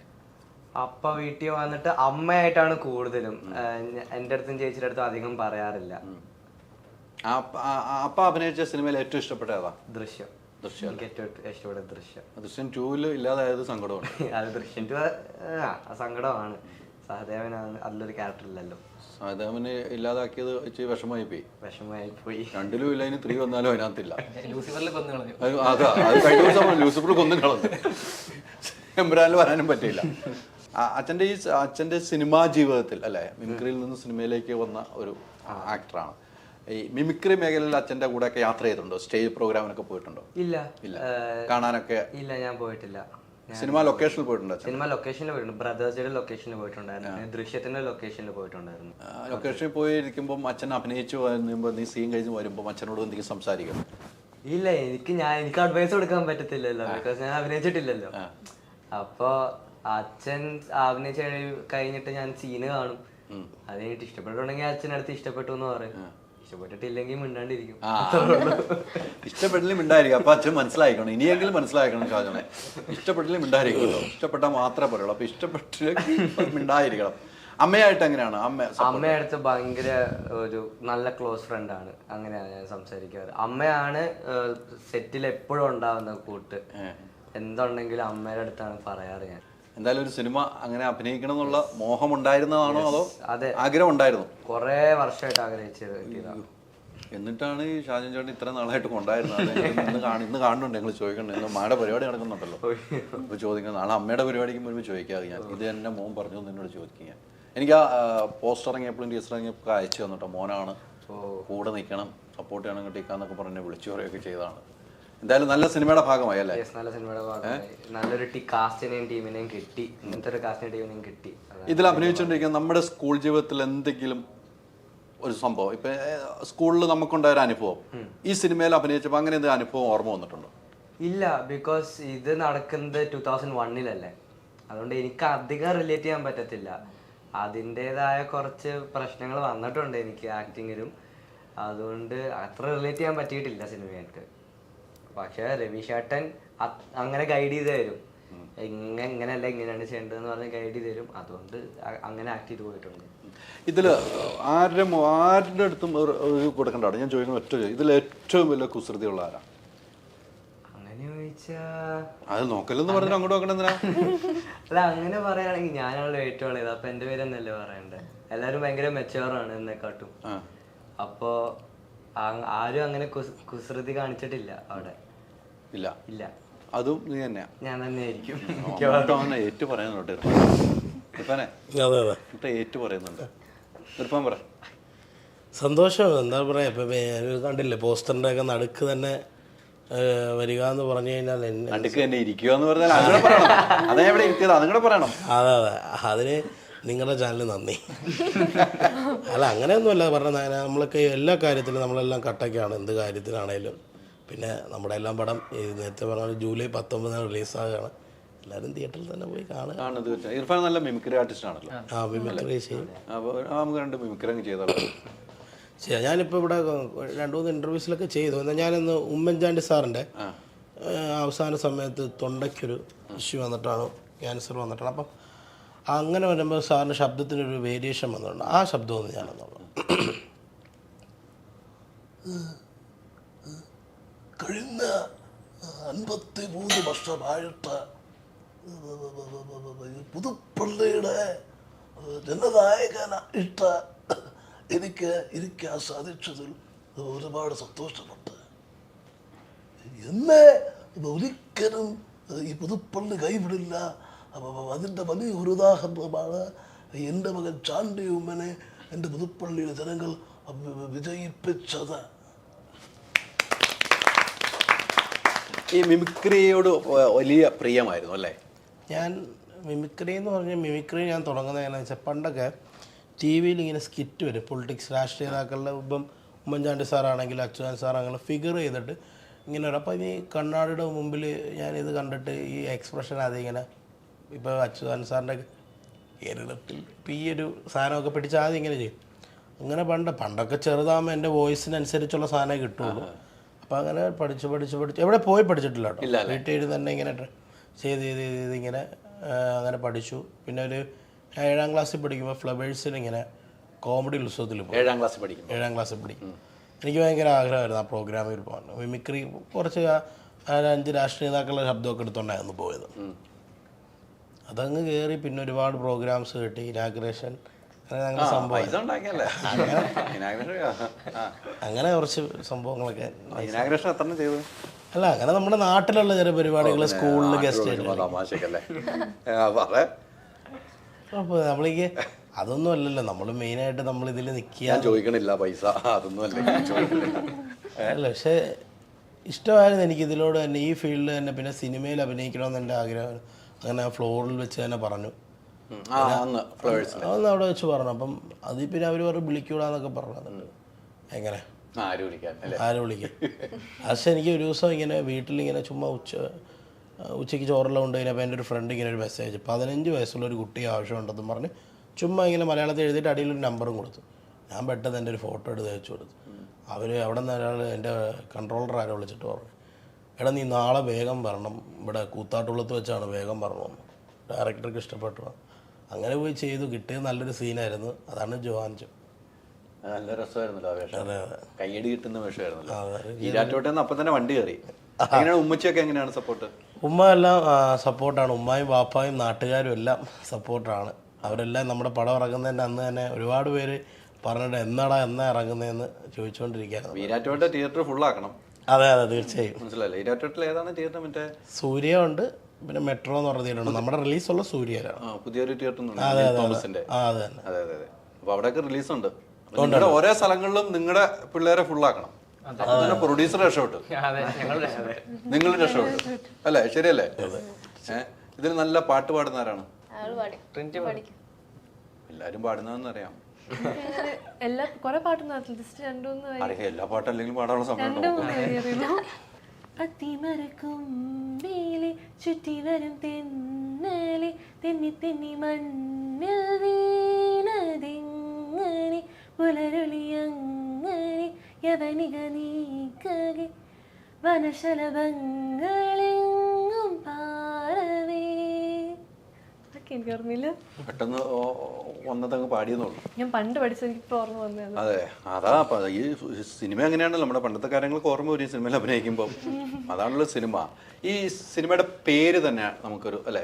അപ്പ വീട്ടിൽ വന്നിട്ട് അമ്മയായിട്ടാണ് കൂടുതലും. എൻ്റെ അടുത്തും ചേച്ചിയുടെ അടുത്തും അധികം പറയാറില്ല. അപ്പ അഭിനയിച്ച സിനിമയിൽ ഏറ്റവും ഇഷ്ടപ്പെട്ട ഏതാ? ദൃശ്യം. എനിക്ക് ഏറ്റവും ഇഷ്ടപ്പെട്ട ദൃശ്യം. ദൃശ്യം 2 ഇല്ലാതായത് സങ്കടമാണ്. അത് ദൃശ്യം 2 സങ്കടമാണ്. സഹദേവനാണ്, അതിലൊരു ക്യാരക്ടർ ഇല്ലല്ലോ. സഹദേവന് ഇല്ലാതാക്കിയത് ഇച്ചിരി വിഷമായി പോയി. 2 ഇല്ല, ഇനി 3 വന്നാലും അതിനകത്തില്ല. ലൂസിഫറിൽ കൊന്നു കളഞ്ഞു. അതാ, അത് കഴിഞ്ഞ ദിവസം ലൂസിഫർ കൊന്നും കളഞ്ഞു. എംബ്രാനിൽ വരാനും പറ്റില്ല. അച്ഛൻ്റെ സിനിമാ ജീവിതത്തിൽ അല്ലെ, മിമിക്രിയിൽ നിന്ന് സിനിമയിലേക്ക് വന്ന ഒരു ആക്ടറാണ്. ഈ മിമിക്രി മേഖലയിൽ അച്ഛൻ്റെ കൂടെ ഒക്കെ യാത്ര ചെയ്തിട്ടുണ്ടോ? സ്റ്റേജ് പ്രോഗ്രാമിനൊക്കെ പോയിട്ടുണ്ടോ? ഇല്ല. കാണാനൊക്കെ? ഇല്ല, ഞാൻ പോയിട്ടില്ല. സിനിമ ലൊക്കേഷനിൽ പോയിട്ടുണ്ടോ? സിനിമ ലൊക്കേഷനിൽ പോയിട്ടുണ്ട്. ബ്രദേഴ്സിന്റെ ലൊക്കേഷനിൽ പോയിട്ടുണ്ടായിരുന്നു. ദൃശ്യത്തിന്റെ ലൊക്കേഷനിൽ പോയിട്ടുണ്ടായിരുന്നു. ലൊക്കേഷനിൽ പോയിരിക്കുമ്പോൾ അച്ഛൻ അഭിനയിച്ചു വരുമ്പോൾ നീ സീൻ കഴിഞ്ഞ് വരുമ്പോൾ അച്ഛനോട് എന്തെങ്കിലും സംസാരിക്കും? ഇല്ല, എനിക്ക് അഡ്വൈസ് കൊടുക്കാൻ പറ്റത്തില്ലല്ലോ, ബിക്കോസ് ഞാൻ അഭിനയിച്ചിട്ടില്ലല്ലോ. അപ്പൊ അച്ഛൻ അഭിനയിച്ച് കഴിഞ്ഞിട്ട് ഞാൻ സീന് കാണും. അത് കഴിഞ്ഞിട്ട് ഇഷ്ടപ്പെട്ടുണ്ടെങ്കിൽ അച്ഛനടുത്ത് ഇഷ്ടപ്പെട്ടു എന്ന് പറയും. ഇഷ്ടപ്പെട്ടിട്ടില്ലെങ്കിൽ മിണ്ടാണ്ടിരിക്കും. ഇഷ്ടപ്പെട്ടില്ലെങ്കിൽ മിണ്ടായിരിക്കും. അപ്പൊ അച്ഛൻ മനസ്സിലാക്കണം, ഇനിയെങ്കിലും മനസ്സിലാക്കണം ഷാജനെ. ഇഷ്ടപ്പെട്ടില്ലെങ്കിൽ മിണ്ടായിരിക്കുമല്ലോ. ഇഷ്ടപ്പെട്ടാൽ മാത്രമേ പറയുള്ളൂ. അപ്പൊ ഇഷ്ടപ്പെട്ടില്ലെങ്കിൽ മിണ്ടായിരിക്കണം. അമ്മയായിട്ട് എങ്ങനെയാണ്? അമ്മയടുത്ത് ഭയങ്കര ഒരു നല്ല ക്ലോസ് ഫ്രണ്ടാണ്. അങ്ങനെയാണ് ഞാൻ സംസാരിക്കാറ്. അമ്മയാണ് സെറ്റിൽ എപ്പോഴും ഉണ്ടാവുന്ന കൂട്ട്. എന്തുണ്ടെങ്കിലും അമ്മയുടെ അടുത്താണ് പറയാറ് ഞാൻ. എന്തായാലും ഒരു സിനിമ അങ്ങനെ അഭിനയിക്കണം എന്നുള്ള മോഹം ഉണ്ടായിരുന്നതാണോ അതോ ആഗ്രഹം ഉണ്ടായിരുന്നു? കുറെ വർഷമായിട്ട് ആഗ്രഹിച്ചത്. എന്നിട്ടാണ് ഈ ഷാജൻ ചേട്ടൻ ഇത്ര നാളായിട്ട് കൊണ്ടായിരുന്നത്. ഇന്ന് കാണുന്നുണ്ട്, ഞങ്ങൾ ചോദിക്കണ്ടേ, ഇന്ന് അമ്മയുടെ പരിപാടി നടക്കുന്നുണ്ടല്ലോ. അപ്പോൾ ചോദിക്കണം, നാളെ അമ്മയുടെ പരിപാടിക്ക് മുൻപ് ചോദിക്കാതെ ഞാൻ ഇത് തന്നെ മോൻ പറഞ്ഞു എന്നോട് ചോദിക്കുക. എനിക്ക് ആ പോസ്റ്റർ ഇറങ്ങിയപ്പോഴും ടീച്ചർ ഇറങ്ങിയപ്പോൾ അയച്ചു തന്നിട്ടോ, മോനാണ് കൂടെ നിൽക്കണം, സപ്പോർട്ട് ചെയ്യണം, കിട്ടിക്കാന്നൊക്കെ പറഞ്ഞ് വിളിച്ചു പറയുകയൊക്കെ ചെയ്തതാണ്. എന്തായാലും നല്ല സിനിമയുടെ ഭാഗമായി അല്ലേ? നല്ല സിനിമയുടെ ഭാഗമായി. നല്ലൊരു കാസ്റ്റിനെയും ടീമിനെയും കിട്ടി. ഇങ്ങനത്തെ ഒരു കാസ്റ്റിനെയും ടീമിനെയും കിട്ടി. ഇതിൽ അഭിനയിച്ചുകൊണ്ടിരിക്കുന്ന നമ്മുടെ സ്കൂൾ ജീവിതത്തിൽ എന്തെങ്കിലും ഒരു സംഭവം, ഇപ്പൊ സ്കൂളിൽ നമുക്കുണ്ടായ ഒരു അനുഭവം ഈ സിനിമയിൽ അഭിനയിച്ചപ്പോൾ അങ്ങനെ എന്തെങ്കിലും അനുഭവം ഓർമ്മ വന്നിട്ടുണ്ടോ? ഇല്ല, ബിക്കോസ് ഇത് നടക്കുന്നത് 2001-ലല്ലേ. അതുകൊണ്ട് എനിക്ക് അധികം റിലേറ്റ് ചെയ്യാൻ പറ്റത്തില്ല. അതിൻ്റെതായ കുറച്ച് പ്രശ്നങ്ങൾ വന്നിട്ടുണ്ട് എനിക്ക് ആക്ടിങ്ങിലും. അതുകൊണ്ട് അത്ര റിലേറ്റ് ചെയ്യാൻ പറ്റിയിട്ടില്ല സിനിമയായിട്ട്. പക്ഷെ രവീഷ് ചേട്ടൻ അങ്ങനെ ഗൈഡ് ചെയ്ത് തരും. ഇങ്ങനെയല്ല ഇങ്ങനെയാണ് ചെയ്യേണ്ടതെന്ന് പറഞ്ഞ് ഗൈഡ് ചെയ്ത് തരും. അതുകൊണ്ട് അങ്ങനെ ആക്ട് ചെയ്ത് പോയിട്ടുണ്ട്. ഇതിൽ ആരുടെ അടുത്തും കൊടുക്കണ്ട. ഞാൻ ചോദിക്കുന്ന ഒറ്റ, ഇതിൽ ഏറ്റവും വലിയ കുസൃതിയുള്ള ആരാ? അങ്ങനെ ചോദിച്ചാ അത് നോക്കലെന്ന് പറഞ്ഞാൽ അങ്ങോട്ട് നോക്കണ്ട എന്തിനാ? അല്ല, അങ്ങനെ പറയുകയാണെങ്കിൽ ഞാനാണല്ലോ ഏറ്റവും ഉള്ളത്. അപ്പൊ എന്റെ പേരെന്നല്ലേ പറയണ്ടേ? എല്ലാരും ഭയങ്കര മെച്ചുവറാണ് എന്നെക്കാട്ടും. അപ്പോ ആരും അങ്ങനെ കുസൃതി കാണിച്ചിട്ടില്ല അവിടെ. ഇല്ല ഇല്ല. അതും നീ തന്നെയാ? ഞാൻ തന്നെ ആയിരിക്കും. ഏറ്റു പറയുന്നുണ്ട് ഏറ്റു പറയുന്നുണ്ട്. ഇർഫാൻ പറ. സന്തോഷം. എന്താ പറയാ, ഇപ്പൊ കണ്ടില്ലേ പോസ്റ്ററിന്റെ ഒക്കെ നടുക്ക് തന്നെ വരിക എന്ന് പറഞ്ഞു കഴിഞ്ഞാൽ നടുക്ക് തന്നെ ഇരിക്കുക എന്ന് പറഞ്ഞാൽ അതേ എവിടെ ഇരുത്തിയത് അതും കൂടെ പറയണം. അതെ അതെ, അതിന് നിങ്ങളുടെ ചാനൽ നന്ദി. അല്ല, അങ്ങനെയൊന്നുമല്ല പറഞ്ഞാൽ നമ്മളൊക്കെ എല്ലാ കാര്യത്തിലും നമ്മളെല്ലാം കട്ടൊക്കെയാണ്, എന്ത് കാര്യത്തിലാണേലും. പിന്നെ നമ്മുടെ എല്ലാം പടം നേരത്തെ പറഞ്ഞ ജൂലൈ 19 റിലീസാകുകയാണ്. എല്ലാവരും തിയേറ്ററിൽ തന്നെ പോയി കാണുക. ഇർഫാൻ നല്ല മിമിക്രി ആർട്ടിസ്റ്റ് ആണല്ലോ. മിമിക്രി ചെയ്യും. അപ്പോൾ നമുക്ക് രണ്ട് മിമിക്രി അങ്ങ് ചെയ്തോളാം. ശരി, ഞാനിപ്പോൾ ഇവിടെ 2-3 ഇൻ്റർവ്യൂസിലൊക്കെ ചെയ്തു. എന്നാൽ ഞാനിന്ന് ഉമ്മൻചാണ്ടി സാറിൻ്റെ അവസാന സമയത്ത് തൊണ്ടയ്ക്കൊരു ഇഷ്യൂ വന്നിട്ടാണ്, ക്യാൻസർ വന്നിട്ടാണ്. അപ്പം അങ്ങനെ വരുമ്പോൾ സാറിൻ്റെ ശബ്ദത്തിനൊരു വേരിയേഷൻ വന്നിട്ടുണ്ട്. ആ ശബ്ദമൊന്ന് ഞാനെന്നുള്ളൂ. കഴിഞ്ഞ 53 വർഷമായിട്ട് പുതുപ്പള്ളിയുടെ ജനനായകന ഇഷ്ട എനിക്ക് ഇരിക്കാൻ സാധിച്ചതിൽ ഒരുപാട് സന്തോഷമുണ്ട്. എന്നെ ഒരിക്കലും ഈ പുതുപ്പള്ളി കൈവിടില്ല. അതിൻ്റെ വലിയ ഒരു ഉദാഹരണമാണ് എൻ്റെ മകൻ ചാണ്ടി ഉമ്മനെ എൻ്റെ പുതുപ്പള്ളിയിലെ ജനങ്ങൾ വിജയിപ്പിച്ചത്. ഈ മിമിക്രിയോട് വലിയ പ്രിയമായിരുന്നു അല്ലേ? ഞാൻ മിമിക്രി എന്ന് പറഞ്ഞാൽ മിമിക്രി ഞാൻ തുടങ്ങുന്നത് എങ്ങനെയാണെന്ന് വെച്ചാൽ പണ്ടൊക്കെ ടി വിയിൽ ഇങ്ങനെ സ്കിറ്റ് വരും, പൊളിറ്റിക്സ് രാഷ്ട്രീയ നേതാക്കളുടെ. ഇപ്പം ഉമ്മൻചാണ്ടി സാറാണെങ്കിലും അച്യുതൻ സാറാണെങ്കിലും ഫിഗർ ചെയ്തിട്ട് ഇങ്ങനെ വരും. അപ്പോൾ ഈ കണ്ണാടിയുടെ മുമ്പിൽ ഞാനിത് കണ്ടിട്ട് ഈ എക്സ്പ്രഷൻ അതിങ്ങനെ ഇപ്പോൾ അച്യുതൻ സാറിൻ്റെ കേരളത്തിൽ ഇപ്പം ഈ ഒരു സാധനമൊക്കെ പിടിച്ച് ആദ്യം ഇങ്ങനെ ചെയ്യും. അങ്ങനെ പണ്ടൊക്കെ ചെറുതാകുമ്പോൾ എൻ്റെ വോയിസിനനുസരിച്ചുള്ള സാധനമേ കിട്ടുള്ളൂ. അപ്പോൾ അങ്ങനെ പഠിച്ച് എവിടെ പോയി പഠിച്ചിട്ടില്ല കേട്ടോ. വീട്ടിൽ തന്നെ ഇങ്ങനെ ചെയ്ത് ഇങ്ങനെ അങ്ങനെ പഠിച്ചു. പിന്നെ ഒരു 7ാം ക്ലാസ്സിൽ പഠിക്കുമ്പോൾ ഫ്ലവേഴ്സിൽ ഇങ്ങനെ കോമഡി ഉത്സവത്തിൽ പോയി. 7ാം ക്ലാസ്സിൽ പഠിക്കും. എനിക്ക് ഭയങ്കര ആഗ്രഹമായിരുന്നു ആ പ്രോഗ്രാമിൽ പോകാൻ. മിമിക്രി കുറച്ച് 5 രാഷ്ട്രീയ നേതാക്കളുടെ ശബ്ദമൊക്കെ എടുത്തുകൊണ്ടായിരുന്നു പോയത്. അതങ്ങ് കയറി പിന്നെ ഒരുപാട് പ്രോഗ്രാംസ് കിട്ടി. ഇനാഗ്രേഷൻ അങ്ങനെ സംഭവം, അങ്ങനെ കുറച്ച് സംഭവങ്ങളൊക്കെ. അല്ല, അങ്ങനെ നമ്മുടെ നാട്ടിലുള്ള ചില പരിപാടികൾ സ്കൂളിൽ ഗസ്റ്റ് നമ്മളേക്ക് അതൊന്നും അല്ലല്ലോ. നമ്മൾ മെയിനായിട്ട് നമ്മൾ ഇതിൽ നിൽക്കുക ചോദിക്കണില്ല പൈസ അതൊന്നും അല്ല. പക്ഷേ ഇഷ്ടമായിരുന്നു എനിക്ക് ഇതിലൂടെ തന്നെ, ഈ ഫീൽഡിൽ തന്നെ. പിന്നെ സിനിമയിൽ അഭിനയിക്കണമെന്ന് എൻ്റെ ആഗ്രഹം. അങ്ങനെ ഫ്ലോറിൽ വെച്ച് തന്നെ പറഞ്ഞു, അതൊന്ന് അവിടെ വെച്ച് പറഞ്ഞു. അപ്പം അതിൽ പിന്നെ അവർ പറഞ്ഞു വിളിക്കൂടാന്നൊക്കെ പറഞ്ഞു. എങ്ങനെ ആര് വിളിക്കാൻ? പക്ഷെ എനിക്ക് ഒരു ദിവസം ഇങ്ങനെ വീട്ടിലിങ്ങനെ ചുമ്മാ ഉച്ചയ്ക്ക് ചോറെല്ലാം കൊണ്ട് കഴിഞ്ഞപ്പോൾ എൻ്റെ ഒരു ഫ്രണ്ട് ഇങ്ങനെ ഒരു മെസ്സേജ് 15 വയസ്സുള്ള ഒരു കുട്ടി ആവശ്യമുണ്ടെന്ന് പറഞ്ഞ് ചുമ്മാ ഇങ്ങനെ മലയാളത്തിൽ എഴുതിയിട്ട് അടിയിലൊരു നമ്പറും കൊടുത്തു. ഞാൻ പെട്ടെന്ന് എൻ്റെ ഒരു ഫോട്ടോ എടുത്ത് അയച്ചു കൊടുത്തു. അവർ അവിടെ നിന്ന് ഒരാൾ എൻ്റെ കൺട്രോളർ ആരോ വിളിച്ചിട്ട് പറഞ്ഞു, എടാ നീ നാളെ വേഗം വരണം, ഇവിടെ കൂത്താട്ടുകുളത്ത് വെച്ചാണ്, വേഗം വരണമെന്ന്. ഡയറക്ടർക്ക് ഇഷ്ടപ്പെട്ടു. അങ്ങനെ പോയി ചെയ്തു. കിട്ടിയത് നല്ലൊരു സീനായിരുന്നു. അതാണ് ജോഹാൻജോ. നല്ല രസമായിരുന്നല്ലോ ആ വേഷം. കയ്യടി കിട്ടുന്ന വേഷമായിരുന്നല്ലോ. ഈരാറ്റോട്ടേന്ന് അപ്പം തന്നെ വണ്ടി കയറി. എങ്ങനെയാണ് ഉമ്മച്ചിയൊക്കെ എങ്ങനെയാണ് സപ്പോർട്ട്? ഉമ്മ എല്ലാം സപ്പോർട്ടാണ്. ഉമ്മായും വാപ്പായും നാട്ടുകാരും എല്ലാം സപ്പോർട്ടാണ്. അവരെല്ലാം നമ്മുടെ പടം ഇറങ്ങുന്നതിൻ്റെ അന്ന് തന്നെ ഒരുപാട് പേര് പറഞ്ഞിട്ട് എന്നാ ഇറങ്ങുന്നതെന്ന് ചോദിച്ചുകൊണ്ടിരിക്കുകയാണ്. ഈരാറ്റോട്ടെ തിയേറ്റർ ഫുള്ളാക്കണം. അതെ തീർച്ചയായും. മനസ്സിലല്ലേ? ഈരാറ്റോട്ടിൽ ഏതാണ് തിയേറ്റർ? മറ്റേ സൂര്യ ഉണ്ട്, പിന്നെ മെട്രോ എന്ന് പറഞ്ഞ തിയേറ്റർ ഉണ്ട്. നമ്മുടെ റിലീസുള്ള സൂര്യയിലാണ്. പുതിയൊരു തിയേറ്റർ. അതെ. അപ്പൊ അവിടെയൊക്കെ റിലീസുണ്ട്. നിങ്ങളുടെ ഓരോ സ്ഥലങ്ങളിലും നിങ്ങളുടെ പിള്ളേരെ ഫുള്ളാക്കണം. പ്രൊഡ്യൂസർ രക്ഷപ്പെട്ടു, നിങ്ങൾ രക്ഷപ്പെട്ടു അല്ലേ? ശരിയല്ലേ? ഇതിൽ നല്ല പാട്ട് പാടുന്ന ആരാണ്? എല്ലാരും പാടുന്നതെന്ന് അറിയാം. എല്ലാ പാട്ടല്ലെങ്കിലും പാടാനുള്ള സമയം. അതിമറക്കും മേലെ ചുറ്റി വരും തെന്നലെ തെന്നി തെന്നി മണ്ണിൽ വീണതിങ്ങനെ പുലരൊളിയങ്ങനെ യവനിക നീക്കകെ വനശലഭങ്ങളെങ്ങും പാറവേ. എനിക്ക് ഓർമ്മയില്ല, പെട്ടെന്ന് വന്നതങ്ങ് പാടിയെന്നുള്ളൂ. ഞാൻ പണ്ട് പഠിച്ചത് എനിക്ക് ഓർമ്മ വന്നത്. അതെ, അതാ ഈ സിനിമ എങ്ങനെയാണല്ലോ, നമ്മുടെ പണ്ടത്തെ കാര്യങ്ങൾക്ക് ഓർമ്മ വരും സിനിമയിൽ അഭിനയിക്കുമ്പോൾ. അതാണല്ലോ സിനിമ. ഈ സിനിമയുടെ പേര് തന്നെ നമുക്കൊരു അല്ലേ,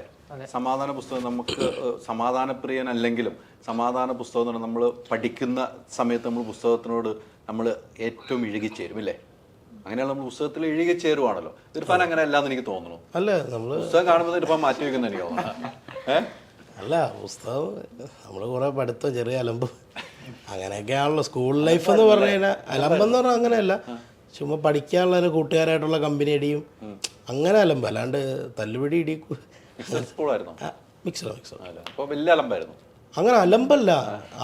സമാധാന പുസ്തകം. നമുക്ക് സമാധാനപ്രിയനല്ലെങ്കിലും സമാധാന പുസ്തകം എന്ന് പറഞ്ഞാൽ നമ്മൾ പഠിക്കുന്ന സമയത്ത് നമ്മൾ പുസ്തകത്തിനോട് നമ്മൾ ഏറ്റവും ഇഴുകിച്ചേരും ഇല്ലേ? അങ്ങനെയാണ് നമ്മൾ പുസ്തകത്തിൽ ഇഴുകിച്ചേരുവാണല്ലോ. ഇർഫാൻ അങ്ങനെ അല്ലാന്ന് എനിക്ക് തോന്നുന്നു. അല്ല, നമ്മൾ പുസ്തകം കാണുമ്പോൾ ഇർഫാൻ മാറ്റി വെക്കുന്ന എനിക്ക് തോന്നുന്നു. അല്ല, പുസ്തകം നമ്മൾ കുറെ പഠിത്തം, ചെറിയ അലമ്പ് അങ്ങനെയൊക്കെയാണല്ലോ സ്കൂൾ ലൈഫ് എന്ന് പറഞ്ഞു കഴിഞ്ഞാൽ. അലമ്പെന്ന് പറഞ്ഞാൽ അങ്ങനെയല്ല, ചുമ്മാ പഠിക്കാനുള്ള കൂട്ടുകാരായിട്ടുള്ള കമ്പനി അടിയും അങ്ങനെ അലമ്പ്, അല്ലാണ്ട് തല്ലുപിടി ഇടി മിക്സർ വലിയ അലമ്പായിരുന്നു. അങ്ങനെ അലമ്പല്ല.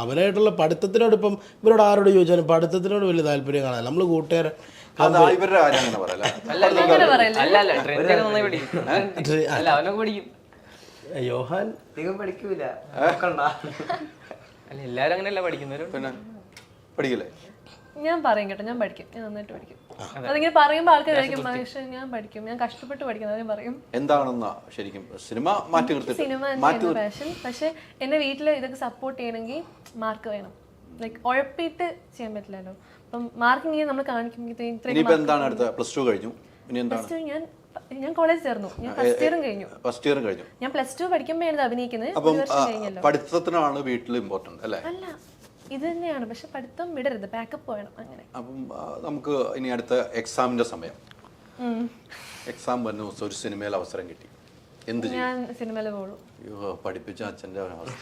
അവരായിട്ടുള്ള പഠിത്തത്തിനോട് ഇപ്പം ഇവരോട് ആരോട് ചോദിച്ചാലും പഠിത്തത്തിനോട് വലിയ താല്പര്യം കാണാൻ നമ്മൾ കൂട്ടുകാരെ. യോഹാൻ പഠിക്കൂല, എല്ലാരും അങ്ങനെയല്ല പഠിക്കുന്നവരും. പിന്നെ പഠിക്കില്ലേ? ഞാൻ പറയും കേട്ടോ, ഞാൻ പഠിക്കും, ഞാൻ നന്നായിട്ട് പഠിക്കും. അതിങ്ങനെ പറയുമ്പോൾ ആൾക്കാർ കഴിക്കും മഹേഷ് ഞാൻ പഠിക്കും, ഞാൻ കഷ്ടപ്പെട്ട് പഠിക്കുന്നത് പറയും. എന്താണെന്നാ ശരിക്കും സിനിമ സിനിമ പാഷൻ. പക്ഷെ എന്റെ വീട്ടിൽ ഇതൊക്കെ സപ്പോർട്ട് ചെയ്യണമെങ്കിൽ മാർക്ക് വേണം. ലൈക്ക് ഉഴപ്പിയിട്ട് ചെയ്യാൻ പറ്റില്ലല്ലോ. അപ്പം മാർക്ക് ഇങ്ങനെ നമ്മൾ കാണിക്കുമ്പോൾ ഞാൻ ഞാൻ കോളേജ് ചേർന്നു. ഞാൻ ഫസ്റ്റ് ഇയറും കഴിഞ്ഞു. ഫസ്റ്റ് ഇയറും കഴിഞ്ഞു. ഞാൻ +2 പഠിക്കുമ്പോഴാണ് അഭിനയിക്കുന്നത്. അപ്പം ഒരു വർഷം കഴിഞ്ഞല്ലോ. പഠിത്തത്തിനാണ് വീട്ടിൽ ഇമ്പോർട്ടന്റ് അല്ലേ? അല്ല, ഇത് തന്നെയാണ്. പക്ഷെ പഠിത്തം വിടരുത്, ബാക്കപ്പ് വേണം. അങ്ങനെ. അപ്പം നമുക്ക് ഇനി അടുത്ത എക്സാമിന്റെ സമയം, എക്സാം വരുന്ന ദിവസം ഒരു സിനിമയിൽ അവസരം കിട്ടി, എന്ത് ചെയ്യും? ഞാൻ സിനിമയിൽ പോകും. അയ്യോ, പഠിപ്പിച്ച അച്ഛൻ്റെ അവസ്ഥ.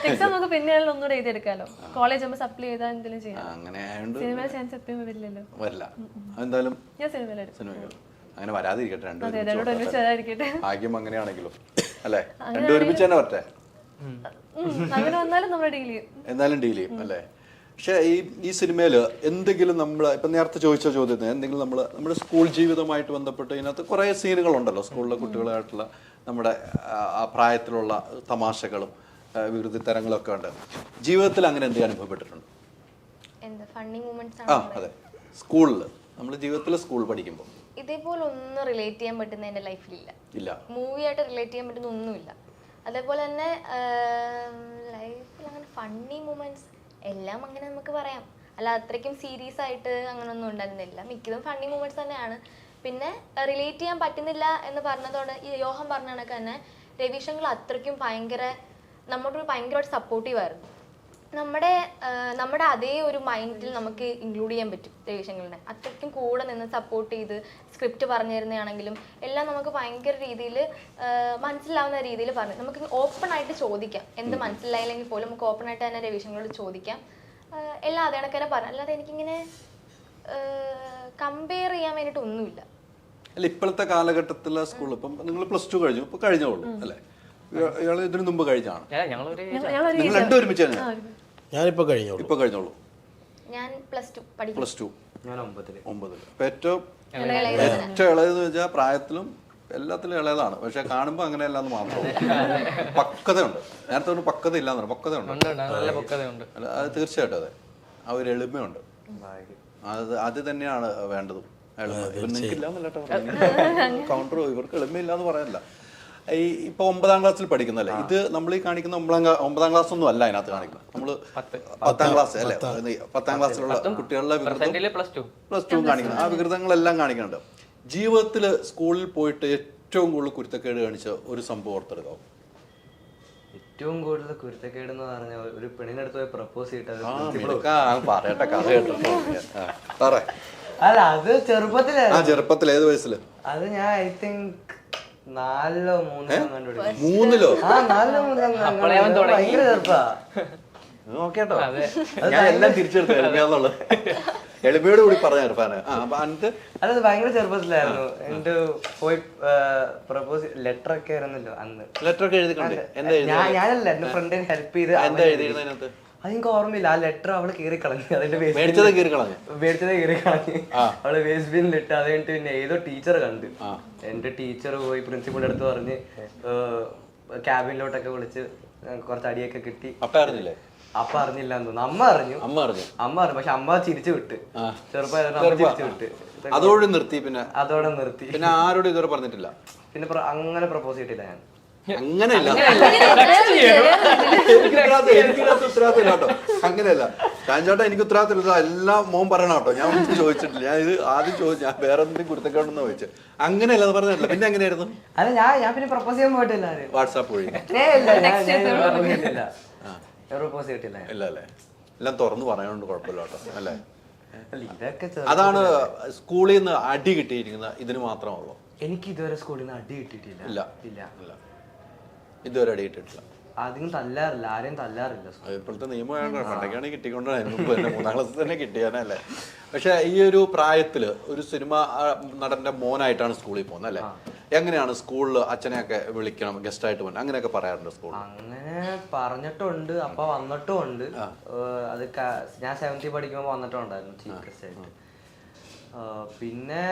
എക്സാം നമുക്ക് പിന്നെ ഒന്നുകൂടെ എഴുതിയെടുക്കാലോ. കോളേജ് ആകുമ്പോൾ സപ്ലൈ ചെയ്താൽ എന്തെങ്കിലും ചെയ്യാം. അങ്ങനെ ആയതുകൊണ്ട് സിനിമയിൽ ചാൻസ് എപ്പോഴും വരില്ലല്ലോ. വരില്ല. എന്തായാലും ഞാൻ സിനിമയിലെടുക്കും. സിനിമകൾ അങ്ങനെ വരാതിരിക്കട്ടെ, രണ്ടോട് ഒരുമിച്ച് വരാതിരിക്കട്ടെ. ഭാഗ്യം അങ്ങനെയാണെങ്കിലും അല്ലേ, രണ്ടും ഒരുമിച്ച് തന്നെ വരട്ടെ. അങ്ങനെ വന്നാലും നമ്മൾ ഡീൽ ചെയ്യും, എന്തായാലും ഡീൽ ചെയ്യും അല്ലേ. പക്ഷേ ഈ സിനിമയിൽ എന്തെങ്കിലും നമ്മൾ ഇപ്പം നേരത്തെ ചോദിച്ച ചോദ്യത്തിന് എന്തെങ്കിലും നമ്മുടെ സ്കൂൾ ജീവിതമായിട്ട് ബന്ധപ്പെട്ട് ഇതിനകത്ത് കുറേ സീനുകളുണ്ടല്ലോ, സ്കൂളിലെ കുട്ടികളായിട്ടുള്ള നമ്മുടെ ആ പ്രായത്തിലുള്ള തമാശകളും വികൃതിത്തരങ്ങളൊക്കെ ഉണ്ട്. ജീവിതത്തിൽ അങ്ങനെ എന്തെങ്കിലും അനുഭവപ്പെട്ടിട്ടുണ്ട്? എന്താ ഫണ്ണി മൂമെന്റ്സ് ആ അതെ, സ്കൂളിൽ നമ്മൾ ജീവിതത്തിൽ സ്കൂൾ പഠിക്കുമ്പോൾ ഇതേപോലെ ഒന്നും റിലേറ്റ് ചെയ്യാൻ പറ്റുന്ന എൻ്റെ ലൈഫിലില്ല. ഇല്ല, മൂവിയായിട്ട് റിലേറ്റ് ചെയ്യാൻ പറ്റുന്ന ഒന്നുമില്ല. അതേപോലെ തന്നെ ലൈഫിൽ അങ്ങനെ ഫണ്ണി മൂമെന്റ്സ് എല്ലാം അങ്ങനെ നമുക്ക് പറയാം, അല്ല അത്രയ്ക്കും സീരിയസ് ആയിട്ട് അങ്ങനൊന്നും ഉണ്ടായിരുന്നില്ല. മിക്കതും ഫണ്ണി മൂമെന്റ്സ് തന്നെയാണ്. പിന്നെ റിലേറ്റ് ചെയ്യാൻ പറ്റുന്നില്ല എന്ന് പറഞ്ഞതോടെ ഈ യോഹം പറഞ്ഞ കണക്ക് തന്നെ രവിശങ്കർ അത്രയ്ക്കും നമ്മോട് ഭയങ്കരമായിട്ട് സപ്പോർട്ടീവ് ആയിരുന്നു. നമ്മുടെ അതേ ഒരു മൈൻഡിൽ നമുക്ക് ഇൻക്ലൂഡ് ചെയ്യാൻ പറ്റും രവിശങ്കറിനെ. അത്രയ്ക്കും കൂടെ നിന്ന് സപ്പോർട്ട് ചെയ്ത് സ്ക്രിപ്റ്റ് പറഞ്ഞു തരുന്നതാണെങ്കിലും എല്ലാം നമുക്ക് ഭയങ്കര രീതിയിൽ മനസ്സിലാവുന്ന രീതിയിൽ പറഞ്ഞു. നമുക്ക് ഓപ്പൺ ആയിട്ട് ചോദിക്കാം, എന്ത് മനസ്സിലായില്ലെങ്കിൽ പോലും നമുക്ക് ഓപ്പൺ ആയിട്ട് തന്നെ രവിശങ്കറോട് ചോദിക്കാം. എല്ലാം അതേ കണക്കെ പറഞ്ഞു. അല്ലാതെ എനിക്കിങ്ങനെ കമ്പയർ ചെയ്യാൻ വേണ്ടിയിട്ട് ഒന്നുമില്ല. അല്ല, ഇപ്പോഴത്തെ കാലഘട്ടത്തിലെ സ്കൂൾ ഇപ്പം നിങ്ങൾ +2 കഴിഞ്ഞു, ഇപ്പൊ കഴിഞ്ഞോളൂ അല്ലേ? ഇയാൾ ഇതിനു മുമ്പ് കഴിഞ്ഞാണ്? നിങ്ങൾ രണ്ടും ഒരുമിച്ച് തന്നെ? ഞാനിപ്പോ കഴിഞ്ഞോളൂ. ഇപ്പൊ കഴിഞ്ഞോളൂ. ഞാൻ +2 പഠിക്കും. +2 ഞാൻ 9. അപ്പൊ ഏറ്റവും ഇളയതെന്ന് വെച്ചാൽ പ്രായത്തിലും എല്ലാത്തിലും ഇളയതാണ്, പക്ഷെ കാണുമ്പോ അങ്ങനെയല്ല എന്ന് മാത്രം. പക്വതയുണ്ട്. നേരത്തെ ഒരു പക്വത ഇല്ലാന്ന്, പക്വതയുണ്ട്. അല്ല, അത് തീർച്ചയായിട്ടും അതെ, ആ ഒരു എളിമയുണ്ട്. അത് തന്നെയാണ് വേണ്ടതും. എളിമ നിങ്ങൾക്കില്ലാന്നല്ല കൗണ്ടർ, ഇവർക്ക് എളിമയില്ലാന്ന് പറയാനില്ല. ഇപ്പൊ 9ാം ക്ലാസ്സിൽ പഠിക്കുന്നല്ലേ ഇത്, നമ്മൾ ഈ കാണിക്കുന്ന 9ാം ക്ലാസ് ഒന്നും അല്ല അതിനകത്ത് കാണിക്കുന്നത്. നമ്മള് 10ാം ക്ലാസ് അല്ലെ, 10ാം ക്ലാസ്സിലുള്ള കുട്ടികളുടെ +2 കാണിക്കുന്നത്. ആ വികൃതങ്ങളെല്ലാം കാണിക്കുന്നുണ്ട്. ജീവിതത്തിൽ സ്കൂളിൽ പോയിട്ട് ഏറ്റവും കൂടുതൽ കുരുത്തക്കേട് കാണിച്ച ഒരു സംഭവം ഓർത്തെടുക്കാവും? ഏറ്റവും കൂടുതൽ കുരുത്തക്കേട് എന്ന് പറഞ്ഞ ഒരു പെണ്ണിനടുത്ത് പോയി പ്രപ്പോസ് ചെയ്തിട്ട് പറയട്ടെ, കഥ കേട്ടോ. അല്ല, അത് ചെറുപ്പത്തിലായിരുന്നു. ഏത് വയസ്സില്? അത് ഞാൻ ഐ തിങ്ക് 4ലോ 3ലോ കണ്ടുപിടിക്കും. 3ലോ? ആ 4ലോ 3ലോ ഭയങ്കര ചെറുപ്പാ. നോക്കേട്ടോ, ഞാൻ എല്ലാം തിരിച്ചെടുത്തു എളിമയാന്നുള്ളത്. എളിമയോട് കൂടി പറഞ്ഞു ഇർഫാന്. അത് ഭയങ്കര ചെറുപ്പത്തിലായിരുന്നു. എന്റെ പോയി പ്രപ്പോസ് ലെറ്റർ ഒക്കെ ആയിരുന്നല്ലോ അന്ന്. ലെറ്റർ ഒക്കെ എഴുതിക്കണ്ടേ? ഞാനല്ല, എന്റെ ഫ്രണ്ടിനെ ഹെൽപ്പ് ചെയ്ത്. എന്താ എഴുതിയിരുന്നതിനകത്ത്? അതെനിക്ക് ഓർമ്മയില്ല. ആ ലെറ്റർ അവള് കീറി കളഞ്ഞു. അതിന്റെ മേടിച്ചതേ കീറി കളഞ്ഞു. അവള് വേസ്റ്റ് ബിന്നിലിട്ട്. അത് കഴിഞ്ഞിട്ട് പിന്നെ ഏതോ ടീച്ചർ കണ്ട്. എന്റെ ടീച്ചർ പോയി പ്രിൻസിപ്പളിന്റെ അടുത്ത് പറഞ്ഞ് ക്യാബിനിലോട്ടൊക്കെ വിളിച്ച് കുറച്ച് അടിയൊക്കെ കിട്ടി. അപ്പ അറിഞ്ഞില്ലേ? അപ്പ അറിഞ്ഞില്ല എന്ന് തോന്നുന്നു. അമ്മ അറിഞ്ഞു. പക്ഷെ അമ്മ ചിരിച്ചു വിട്ട്. ചെറുപ്പം ചിരിച്ചു വിട്ട്. അതോടെ നിർത്തി. അതോടെ നിർത്തി. പിന്നെ ആരോടും ഇതുവരെ പറഞ്ഞിട്ടില്ല? പിന്നെ അങ്ങനെ പ്രപ്പോസ് ചെയ്തിട്ടില്ല ഞാൻ. അങ്ങനെയല്ല, ഉത്തരവാദിത്തം. അങ്ങനെയല്ല ചാഞ്ചാട്ട, എനിക്ക് ഉത്തരവാദിത്തം എല്ലാം മോൻ പറയണം കേട്ടോ. ഞാൻ ഒന്നും ചോദിച്ചിട്ടില്ല. ഞാൻ ഇത് ആദ്യം ചോദിച്ചു, ഞാൻ വേറെ എന്തെങ്കിലും കുരുത്തക്കേടെന്ന് ചോദിച്ചു. അങ്ങനെയല്ല അത് പറഞ്ഞിട്ടില്ല. പിന്നെ എങ്ങനെയായിരുന്നു? അല്ല, ഞാൻ പിന്നെ പ്രപ്പോസ് ചെയ്യാൻ പോയിട്ടില്ല. വാട്സാപ്പ് വഴി? പ്രപ്പോസ് ചെയ്തിട്ടില്ല. ഇല്ല അല്ലേ? എല്ലാം തുറന്നു പറയാനുണ്ട്, കുഴപ്പമില്ല കേട്ടോ അല്ലേ? ഇതൊക്കെ അതാണ് സ്കൂളിൽ നിന്ന് അടി കിട്ടിയിരിക്കുന്ന ഇതിന് മാത്രമുള്ളൂ. എനിക്ക് ഇതുവരെ സ്കൂളിൽ നിന്ന് അടി കിട്ടിയിട്ടില്ല. ഇല്ല, ഇതുവരെ അടി കിട്ടിയിട്ടില്ല. അധികം തല്ലാറില്ല, ആരെയും തല്ലാറില്ല. ഇപ്പോഴത്തെ നിയമമാണ്. പണ്ടൊക്കെയാണ് കിട്ടിക്കൊണ്ടായിരുന്നു, 3ാം ക്ലാസ്സിൽ തന്നെ കിട്ടിയാനല്ലേ. പക്ഷെ ഈ ഒരു പ്രായത്തില് ഒരു സിനിമ നടന്റെ മോനായിട്ടാണ് സ്കൂളിൽ പോകുന്നത് അല്ലേ? എങ്ങനെയാണ് സ്കൂളിൽ അച്ഛനെയൊക്കെ വിളിക്കണം, ഗസ്റ്റ് ആയിട്ട് പോകാൻ അങ്ങനെയൊക്കെ പറയാറുണ്ട് സ്കൂളിൽ? അങ്ങനെ പറഞ്ഞിട്ടുണ്ട്. അപ്പ വന്നിട്ടും ഉണ്ട്. അത് ഞാൻ 7th പഠിക്കുമ്പോൾ വന്നിട്ടുണ്ടായിരുന്നു ചീഫ് ഗസ്റ്റ് ആയിട്ട്. പിന്നെ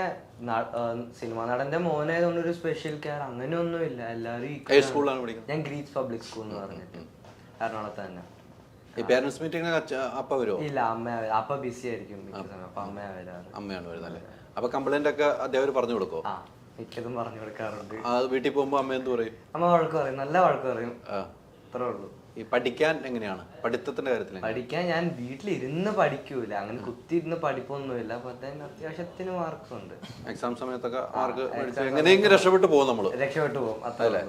സിനിമ നടന്റെ മോനായതുകൊണ്ട് ഒരു സ്പെഷ്യൽ കെയർ അങ്ങനെയൊന്നുമില്ല. എല്ലാവരും. ഞാൻ ഗ്രീറ്റ്സ് പബ്ലിക് സ്കൂൾ എന്ന് പറഞ്ഞിട്ട് എറണാകുളത്ത് തന്നെ. പേരന്റ്സ് മീറ്റിംഗ് അപ്പ വരുമോ? ഇല്ല, അപ്പ ബിസി ആയിരിക്കും. അപ്പൊ അമ്മയാണ് വരുന്നത് അല്ലേ? അപ്പൊ കംപ്ലൈന്റ് ഒക്കെ അദ്ദേഹം പറഞ്ഞു കൊടുക്കോ? മിക്കതും പറഞ്ഞു കൊടുക്കാറുണ്ട്. വീട്ടിൽ പോകുമ്പോ അമ്മ എന്ത് പറയും? അമ്മ വഴക്ക് പറയും, നല്ല വഴക്ക് പറയും. അത്രേ ഉള്ളൂ. ഈ പഠിക്കാൻ എങ്ങനെയാണ്, പഠിത്തത്തിന്റെ കാര്യത്തിൽ പഠിക്കാൻ ഞാൻ വീട്ടിലിരുന്ന് പഠിക്കൂല, അങ്ങനെ കുത്തിയിരുന്ന് പഠിപ്പൊന്നുമില്ല. അപ്പൊ അത്യാവശ്യത്തിന് മാർക്കുണ്ട്. എക്സാം സമയത്തൊക്കെ മാർക്ക് എങ്ങനെയെങ്കിലും രക്ഷപ്പെട്ടു പോകും നമ്മള്, രക്ഷപ്പെട്ടു പോകും, അത്രേ.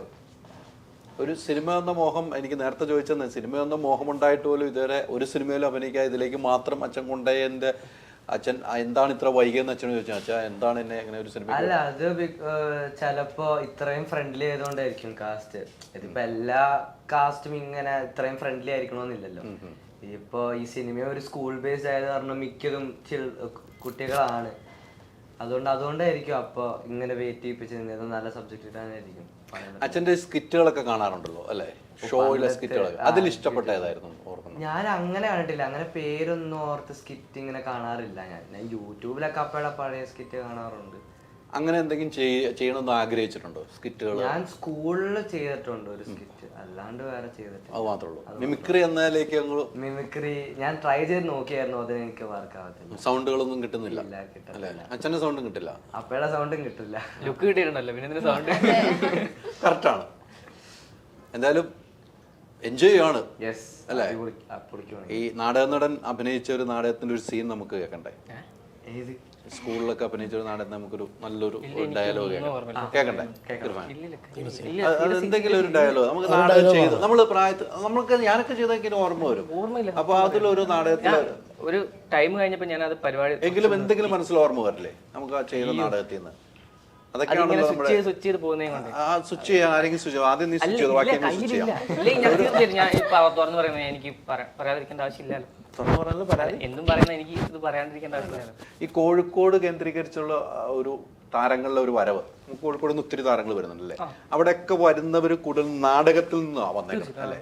ഒരു സിനിമ എന്ന മോഹം, എനിക്ക് നേരത്തെ ചോദിച്ചത് സിനിമ എന്ന മോഹം ഉണ്ടായിട്ട് പോലും ഇതുവരെ ഒരു സിനിമയിലും അഭിനയിക്കാൻ ഇതിലേക്ക് മാത്രം അച്ഛൻ കൊണ്ടുപോയതിന്റെ അച്ഛൻ എന്താണ് ഇത്ര വൈകിയെന്ന് അച്ഛനോട് ചോദിച്ചാൽ അച്ഛാ എന്താണ് എന്നെ അങ്ങനെ ഒരു സിനിമ? അല്ല, അത് ചിലപ്പോ ഇത്രയും ഫ്രണ്ട്ലി ആയതുകൊണ്ടായിരിക്കും കാസ്റ്റ്. ഇതിപ്പോ എല്ലാ കാസ്റ്റും ഇങ്ങനെ ഇത്രയും ഫ്രണ്ട്ലി ആയിരിക്കണമെന്നില്ലല്ലോ. ഇപ്പൊ ഈ സിനിമ ഒരു സ്കൂൾ ബേസ്ഡ് ആയത് കാരണം മിക്കതും കുട്ടികളാണ്. അതുകൊണ്ടായിരിക്കും അപ്പൊ ഇങ്ങനെ വെയിറ്റ് ചെയ്യിപ്പിച്ചത്. നല്ല സബ്ജക്റ്റ് ഇടാനായിരിക്കും. അച്ഛന്റെ സ്കിറ്റുകളൊക്കെ കാണാറുണ്ടല്ലോ അല്ലെ, ഷോയിലെ സ്കിറ്റുകളൊക്കെ, അതിൽ ഇഷ്ടപ്പെട്ട ഏതായിരുന്നു ഓർക്കുന്നത്? ഞാൻ അങ്ങനെ കണ്ടിട്ടില്ല, അങ്ങനെ പേരൊന്നും ഓർത്ത് സ്കിറ്റ് ഇങ്ങനെ കാണാറില്ല. ഞാൻ യൂട്യൂബിലൊക്കെ അപ്പഴ പഴയ സ്കിറ്റ് കാണാറുണ്ട്. അങ്ങനെ എന്തെങ്കിലും ചെയ്യണമെന്ന് ആഗ്രഹിച്ചിട്ടുണ്ടോ സ്കിറ്റുകൾ? ഞാൻ സ്കൂളിൽ ചെയ്തിട്ടുണ്ട് ഒരു സ്കിറ്റ്, അല്ലാണ്ട് വേറെ ചെയ്തിട്ടില്ല. അത് മാത്രമേ ഉള്ളൂ. മിമിക്രി എന്നതിലേക്ക് മിമിക്രി ഞാൻ ട്രൈ ചെയ്ത് നോക്കിയായിരുന്നു, അതിന് എനിക്ക് വർക്ക് ആവത്തില്ല. സൗണ്ടുകളൊന്നും കിട്ടുന്നില്ല അല്ലേ? അച്ഛന്റെ സൗണ്ടും കിട്ടില്ല, അപ്പയുടെ സൗണ്ടും കിട്ടില്ല. ലുക്ക് കിട്ടിയിട്ടുണ്ടല്ലോ, പിന്നെ സൗണ്ട് കറക്റ്റാണ്. എന്തായാലും എൻജോയ് ആണ് അല്ലേ? ഈ നാടക നടൻ അഭിനയിച്ച ഒരു നാടകത്തിന്റെ ഒരു സീൻ നമുക്ക് കേൾക്കണ്ടേ? സ്കൂളിലൊക്കെ അഭിനയിച്ച ഒരു നാടകത്തിൽ നമുക്കൊരു നല്ലൊരു ഡയലോഗ് കേൾക്കണ്ടേ? എന്തെങ്കിലും ഒരു ഡയലോഗ് നമുക്ക് നാടകം ചെയ്ത് നമ്മള് പ്രായത്തിൽ ഞാനൊക്കെ ചെയ്തൊക്കെ ഓർമ്മ വരും. അപ്പൊ അതിലൊരു നാടകത്തില് ഒരു ടൈം കഴിഞ്ഞപ്പോ ഞാൻ അത് പരിപാടി എങ്കിലും എന്തെങ്കിലും മനസ്സിൽ ഓർമ്മ വരില്ലേ നമുക്ക് ആ ചെയ്ത നാടകത്തിൽ നിന്ന്? അതൊക്കെയാണല്ലോ നമ്മുടെ സ്വിച്ച് ചെയ്ത് പോകുന്നേ കൊണ്ട്. ആ സ്വിച്ച് ചെയ്യാൻ ആരെങ്കിലും സ്വിച്ച് ചെയ്തു? ആദ്യം നീ സ്വിച്ച് ചെയ്തു, ബാക്കി സ്വിച്ച് ചെയ്യാം. ഞാൻ തുറന്നു പറയുന്നത് എനിക്ക് പറയാതിരിക്കേണ്ട ആവശ്യമില്ലല്ലോ. എന്തും പറയുന്ന എനിക്ക് ഇത് പറയാണ്ടിരിക്കേണ്ട ആവശ്യമില്ലല്ലോ. ഈ കോഴിക്കോട് കേന്ദ്രീകരിച്ചുള്ള ഒരു താരങ്ങളുടെ ഒരു വരവ്, കോഴിക്കോട് നിന്ന് ഒത്തിരി താരങ്ങൾ വരുന്നുണ്ടല്ലേ, അവിടെയൊക്കെ വരുന്നവർ കൂടുതൽ നാടകത്തിൽ നിന്നാണ് വന്നേക്കുന്നത് അല്ലേ?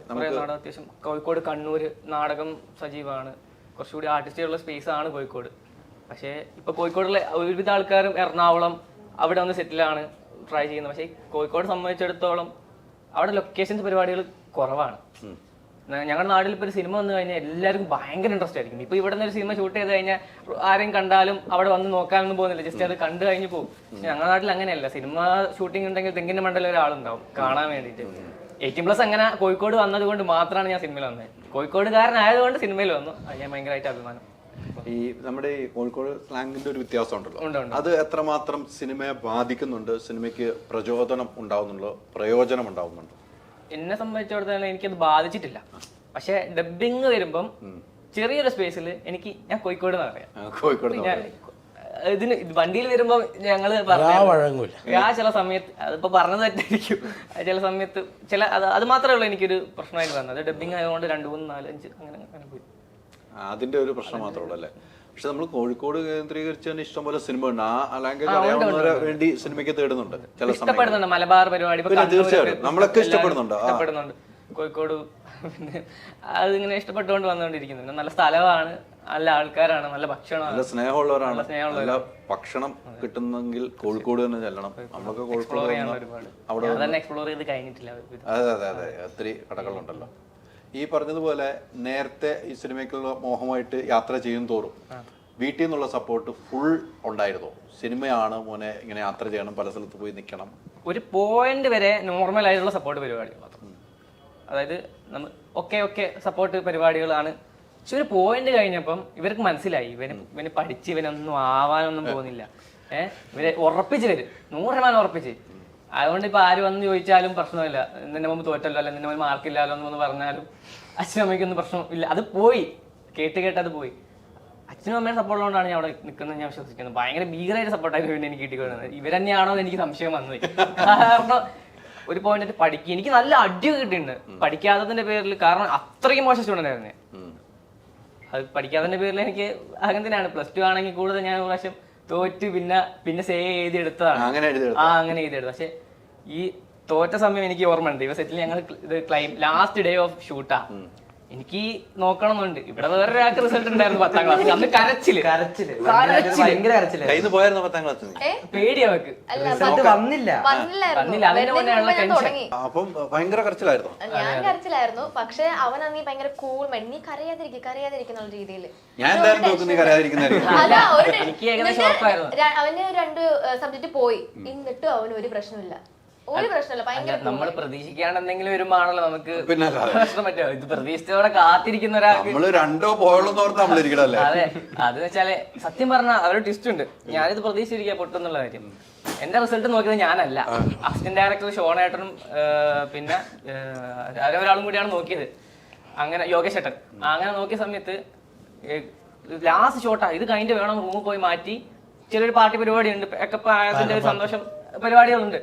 അത്യാവശ്യം കോഴിക്കോട് കണ്ണൂര് നാടകം സജീവമാണ്, കുറച്ചുകൂടി ആർട്ടിസ്റ്റുള്ള സ്പേസ് ആണ് കോഴിക്കോട്. പക്ഷേ ഇപ്പൊ കോഴിക്കോടുള്ള ഒരുവിധ ആൾക്കാരും എറണാകുളം അവിടെ വന്ന് സെറ്റിലാണ് ട്രൈ ചെയ്യുന്നത്. പക്ഷേ കോഴിക്കോട് സംബന്ധിച്ചിടത്തോളം അവിടെ ലൊക്കേഷൻസ് പരിപാടികൾ കുറവാണ്. ഞങ്ങളുടെ നാട്ടിൽ ഇപ്പോൾ ഒരു സിനിമ വന്നു കഴിഞ്ഞാൽ എല്ലാവർക്കും ഭയങ്കര ഇൻട്രസ്റ്റ് ആയിരിക്കും. ഇപ്പോൾ ഇവിടെ നിന്ന് ഒരു സിനിമ ഷൂട്ട് ചെയ്ത് കഴിഞ്ഞാൽ ആരെയും കണ്ടാലും അവിടെ വന്ന് നോക്കാനൊന്നും പോകുന്നില്ല, ജസ്റ്റ് അത് കണ്ടു കഴിഞ്ഞ് പോകും. പക്ഷെ ഞങ്ങളുടെ നാട്ടിൽ അങ്ങനെയല്ല. സിനിമ ഷൂട്ടിംഗ് ഉണ്ടെങ്കിൽ തെങ്ങിൻ്റെ മണ്ടയിൽ ഒരാളുണ്ടാവും കാണാൻ വേണ്ടിയിട്ട്. 18+ അങ്ങനെ കോഴിക്കോട് വന്നത് കൊണ്ട് മാത്രമാണ് ഞാൻ സിനിമയിൽ വന്നത്. കോഴിക്കോടുകാരനായതുകൊണ്ട് സിനിമയിൽ വന്നു. അത് ഞാൻ ഭയങ്കരമായിട്ട് അഭിമാനം. ഈ നമ്മുടെ ഈ കോഴിക്കോട് സ്ലാങ്ങിന്റെ ഒരു വ്യത്യാസം ഉണ്ടല്ലോ, അത് എത്രമാത്രം സിനിമയെ ബാധിക്കുന്നുണ്ട്? സിനിമയ്ക്ക് പ്രചോദനം ഉണ്ടാവുന്നുണ്ടോ, പ്രയോജനം ഉണ്ടാവുന്നുണ്ടോ? എന്നെ സംബന്ധിച്ചിടത്തോളം എനിക്കത് ബാധിച്ചിട്ടില്ല. പക്ഷെ ഡബിങ് വരുമ്പം ചെറിയൊരു സ്പേസിൽ ഞാൻ കോഴിക്കോട് എന്ന് പറയാം. കോഴിക്കോട് ഇതിന് വണ്ടിയിൽ വരുമ്പോ ഞങ്ങള് ചില സമയത്ത് അതിപ്പോ പറഞ്ഞത് തെറ്റായിരിക്കും. ചില സമയത്ത് അത് മാത്രമേ ഉള്ളൂ എനിക്കൊരു പ്രശ്നമായിട്ട് വന്നത്. ഡബിങ് ആയതുകൊണ്ട് 2, 3, 4, 5 അങ്ങനെ പോയി. അതിന്റെ ഒരു പ്രശ്നം മാത്രമേ ഉള്ളൂ അല്ലേ? പക്ഷെ നമ്മൾ കോഴിക്കോട് കേന്ദ്രീകരിച്ച് തന്നെ ഇഷ്ടംപോലെ സിനിമ ഉണ്ട്. ആ ലാംഗ്വേജ് അറിയാവുന്നവരെ വേണ്ടി സിനിമയ്ക്ക് തേടുന്നുണ്ട്. ഇഷ്ടപ്പെടുന്നുണ്ട് മലബാർ പരിപാടി, തീർച്ചയായിട്ടും നമ്മളൊക്കെ ഇഷ്ടപ്പെടുന്നുണ്ട്. കോഴിക്കോട് പിന്നെ അതിങ്ങനെ ഇഷ്ടപ്പെട്ടുകൊണ്ട് വന്നുകൊണ്ടിരിക്കുന്നുണ്ട്. നല്ല സ്ഥലമാണ്, നല്ല ആൾക്കാരാണ്, നല്ല ഭക്ഷണമാണ്, നല്ല സ്നേഹമുള്ളവരാണ്. നല്ല ഭക്ഷണം കിട്ടുന്നെങ്കിൽ കോഴിക്കോട് തന്നെ ചെല്ലണം. നമ്മളൊക്കെ കോഴിക്കോട് അവിടെ എക്സ്പ്ലോർ ചെയ്ത് കഴിഞ്ഞിട്ടില്ല. അതെ ഒത്തിരി കടകളുണ്ടല്ലോ. ഈ പറഞ്ഞതുപോലെ നേരത്തെ ഈ സിനിമയ്ക്കുള്ള മോഹമായിട്ട് യാത്ര ചെയ്യും തോറും വീട്ടിൽ നിന്നുള്ള സപ്പോർട്ട് ഫുൾ ഉണ്ടായിരുന്നോ? സിനിമയാണ് മോനെ, ഇങ്ങനെ യാത്ര ചെയ്യണം, പല സ്ഥലത്ത് പോയി നിൽക്കണം. ഒരു പോയിന്റ് വരെ നോർമൽ ആയിട്ടുള്ള സപ്പോർട്ട് പരിപാടികൾ മാത്രം. അതായത് നമ്മൾ ഒക്കെ സപ്പോർട്ട് പരിപാടികളാണ്. പക്ഷെ ഒരു പോയിന്റ് കഴിഞ്ഞപ്പം ഇവർക്ക് മനസ്സിലായി ഇവന് പഠിച്ച് ഇവനൊന്നും ആവാനൊന്നും പോകുന്നില്ല. ഇവരെ ഉറപ്പിച്ച് വരും, 100% ഉറപ്പിച്ച്. അതുകൊണ്ട് ഇപ്പൊ ആര് വന്ന് ചോദിച്ചാലും പ്രശ്നമില്ല. നിന്റെ മുമ്പ് തോറ്റല്ലോ, അല്ല നിന്റെ മുമ്പ് മാർക്കില്ലല്ലോ എന്ന് പറഞ്ഞാലും അച്ഛനും അമ്മയ്ക്കൊന്നും പ്രശ്നമില്ല. അത് പോയി, കേട്ട് അത് പോയി. അച്ഛനും അമ്മയുടെ സപ്പോർട്ട് കൊണ്ടാണ് ഞാൻ അവിടെ നിൽക്കുന്നത് ഞാൻ വിശ്വസിക്കുന്നത്. ഭയങ്കര ഭീകരമായിട്ട് സപ്പോർട്ടായിരുന്നു പിന്നെ എനിക്ക് കിട്ടിക്കൊടുക്കുന്നത്. ഇവരെന്നെയാണോ എന്ന് എനിക്ക് സംശയം വന്നു. കാരണം ഒരു പോയിന്റ് പഠിക്കുക, എനിക്ക് നല്ല അടിയൊക്കെ കിട്ടിയിട്ടുണ്ട് പഠിക്കാത്തതിന്റെ പേരിൽ. കാരണം അത്രയ്ക്ക് മോശം സ്റ്റുഡന്റ് ആയിരുന്നേ. അത് പഠിക്കാത്തതിന്റെ പേരിൽ എനിക്ക് അങ്ങനത്തെയാണ്. +2 ആണെങ്കിൽ കൂടുതൽ ഞാൻ ഒരു പ്രാവശ്യം തോറ്റ് പിന്നെ സേ എഴുതി എടുത്തതാണ്. അങ്ങനെ എഴുതിയെടുത്തത്. പക്ഷെ ഈ തോറ്റ സമയം എനിക്ക് ഓർമ്മയുണ്ട്. ഇവ സെറ്റിൽ ഞങ്ങൾ ഇത് ലാസ്റ്റ് ഡേ ഓഫ് ഷൂട്ടാ. എനിക്ക് നോക്കണമെന്നുണ്ട്. ഇവിടെ വേറൊരാൾക്ക് റിസൾട്ട് ഉണ്ടായിരുന്നു 10ാം ക്ലാസ്. അന്ന് കരച്ചില് ഭയങ്കര കരച്ചില്. പേടി അവക്ക് വന്നില്ല. അതിന്റെ മുന്നേയുള്ള ടെൻഷൻ. അപ്പം ഭയങ്കര കരച്ചിലായിരുന്നു. ഞാൻ കരച്ചിലായിരുന്നു. പക്ഷെ അവൻ അന്ന് ഭയങ്കര കൂൾ മൈൻഡ്. നീ കരയാതിരിക്കുന്ന രീതിയിൽ എനിക്ക് ഏകദേശം ഉറപ്പായിരുന്നു. അവന് 2 സബ്ജക്ട് പോയി. എന്നിട്ടും അവന് ഒരു പ്രശ്നമില്ല. ഒരു പ്രശ്നമില്ല, ഭയങ്കര നമ്മൾ പ്രതീക്ഷിക്കാണ്ട് എന്തെങ്കിലും വരുമ്പോഴാണല്ലോ നമുക്ക് പിന്നെ പ്രശ്നം പറ്റുമോ? ഇത് പ്രതീക്ഷിച്ചതോടെ കാത്തിരിക്കുന്ന ഒരാൾക്ക് നമ്മള് രണ്ടോ പോയോളെന്ന് ഓർത്ത് നമ്മളിരിക്കണല്ലേ. അതെ, അതെന്ന് വെച്ചാല് സത്യം പറഞ്ഞാൽ അവരുടെ ട്വിസ്റ്റ് ഉണ്ട്. ഞാനിത് പ്രതീക്ഷിച്ചിരിക്കുക പൊട്ടെന്നുള്ള കാര്യം. എന്റെ റിസൾട്ട് നോക്കിയത് ഞാനല്ല, അസിസ്റ്റന്റ് ഡയറക്ടർ ഷോണേട്ടനും പിന്നെ ഒരാളും കൂടിയാണ് നോക്കിയത്. അങ്ങനെ യോഗേഷ് ഏട്ടൻ അങ്ങനെ നോക്കിയ സമയത്ത് ലാസ്റ്റ് ഷോട്ടാ ഇത് കഴിഞ്ഞിട്ട് വേണം റൂമിൽ പോയി മാറ്റി ചെറിയൊരു പാർട്ടി പരിപാടി ഉണ്ട്, അതിന്റെ ഒരു സന്തോഷം പരിപാടികളുണ്ട്.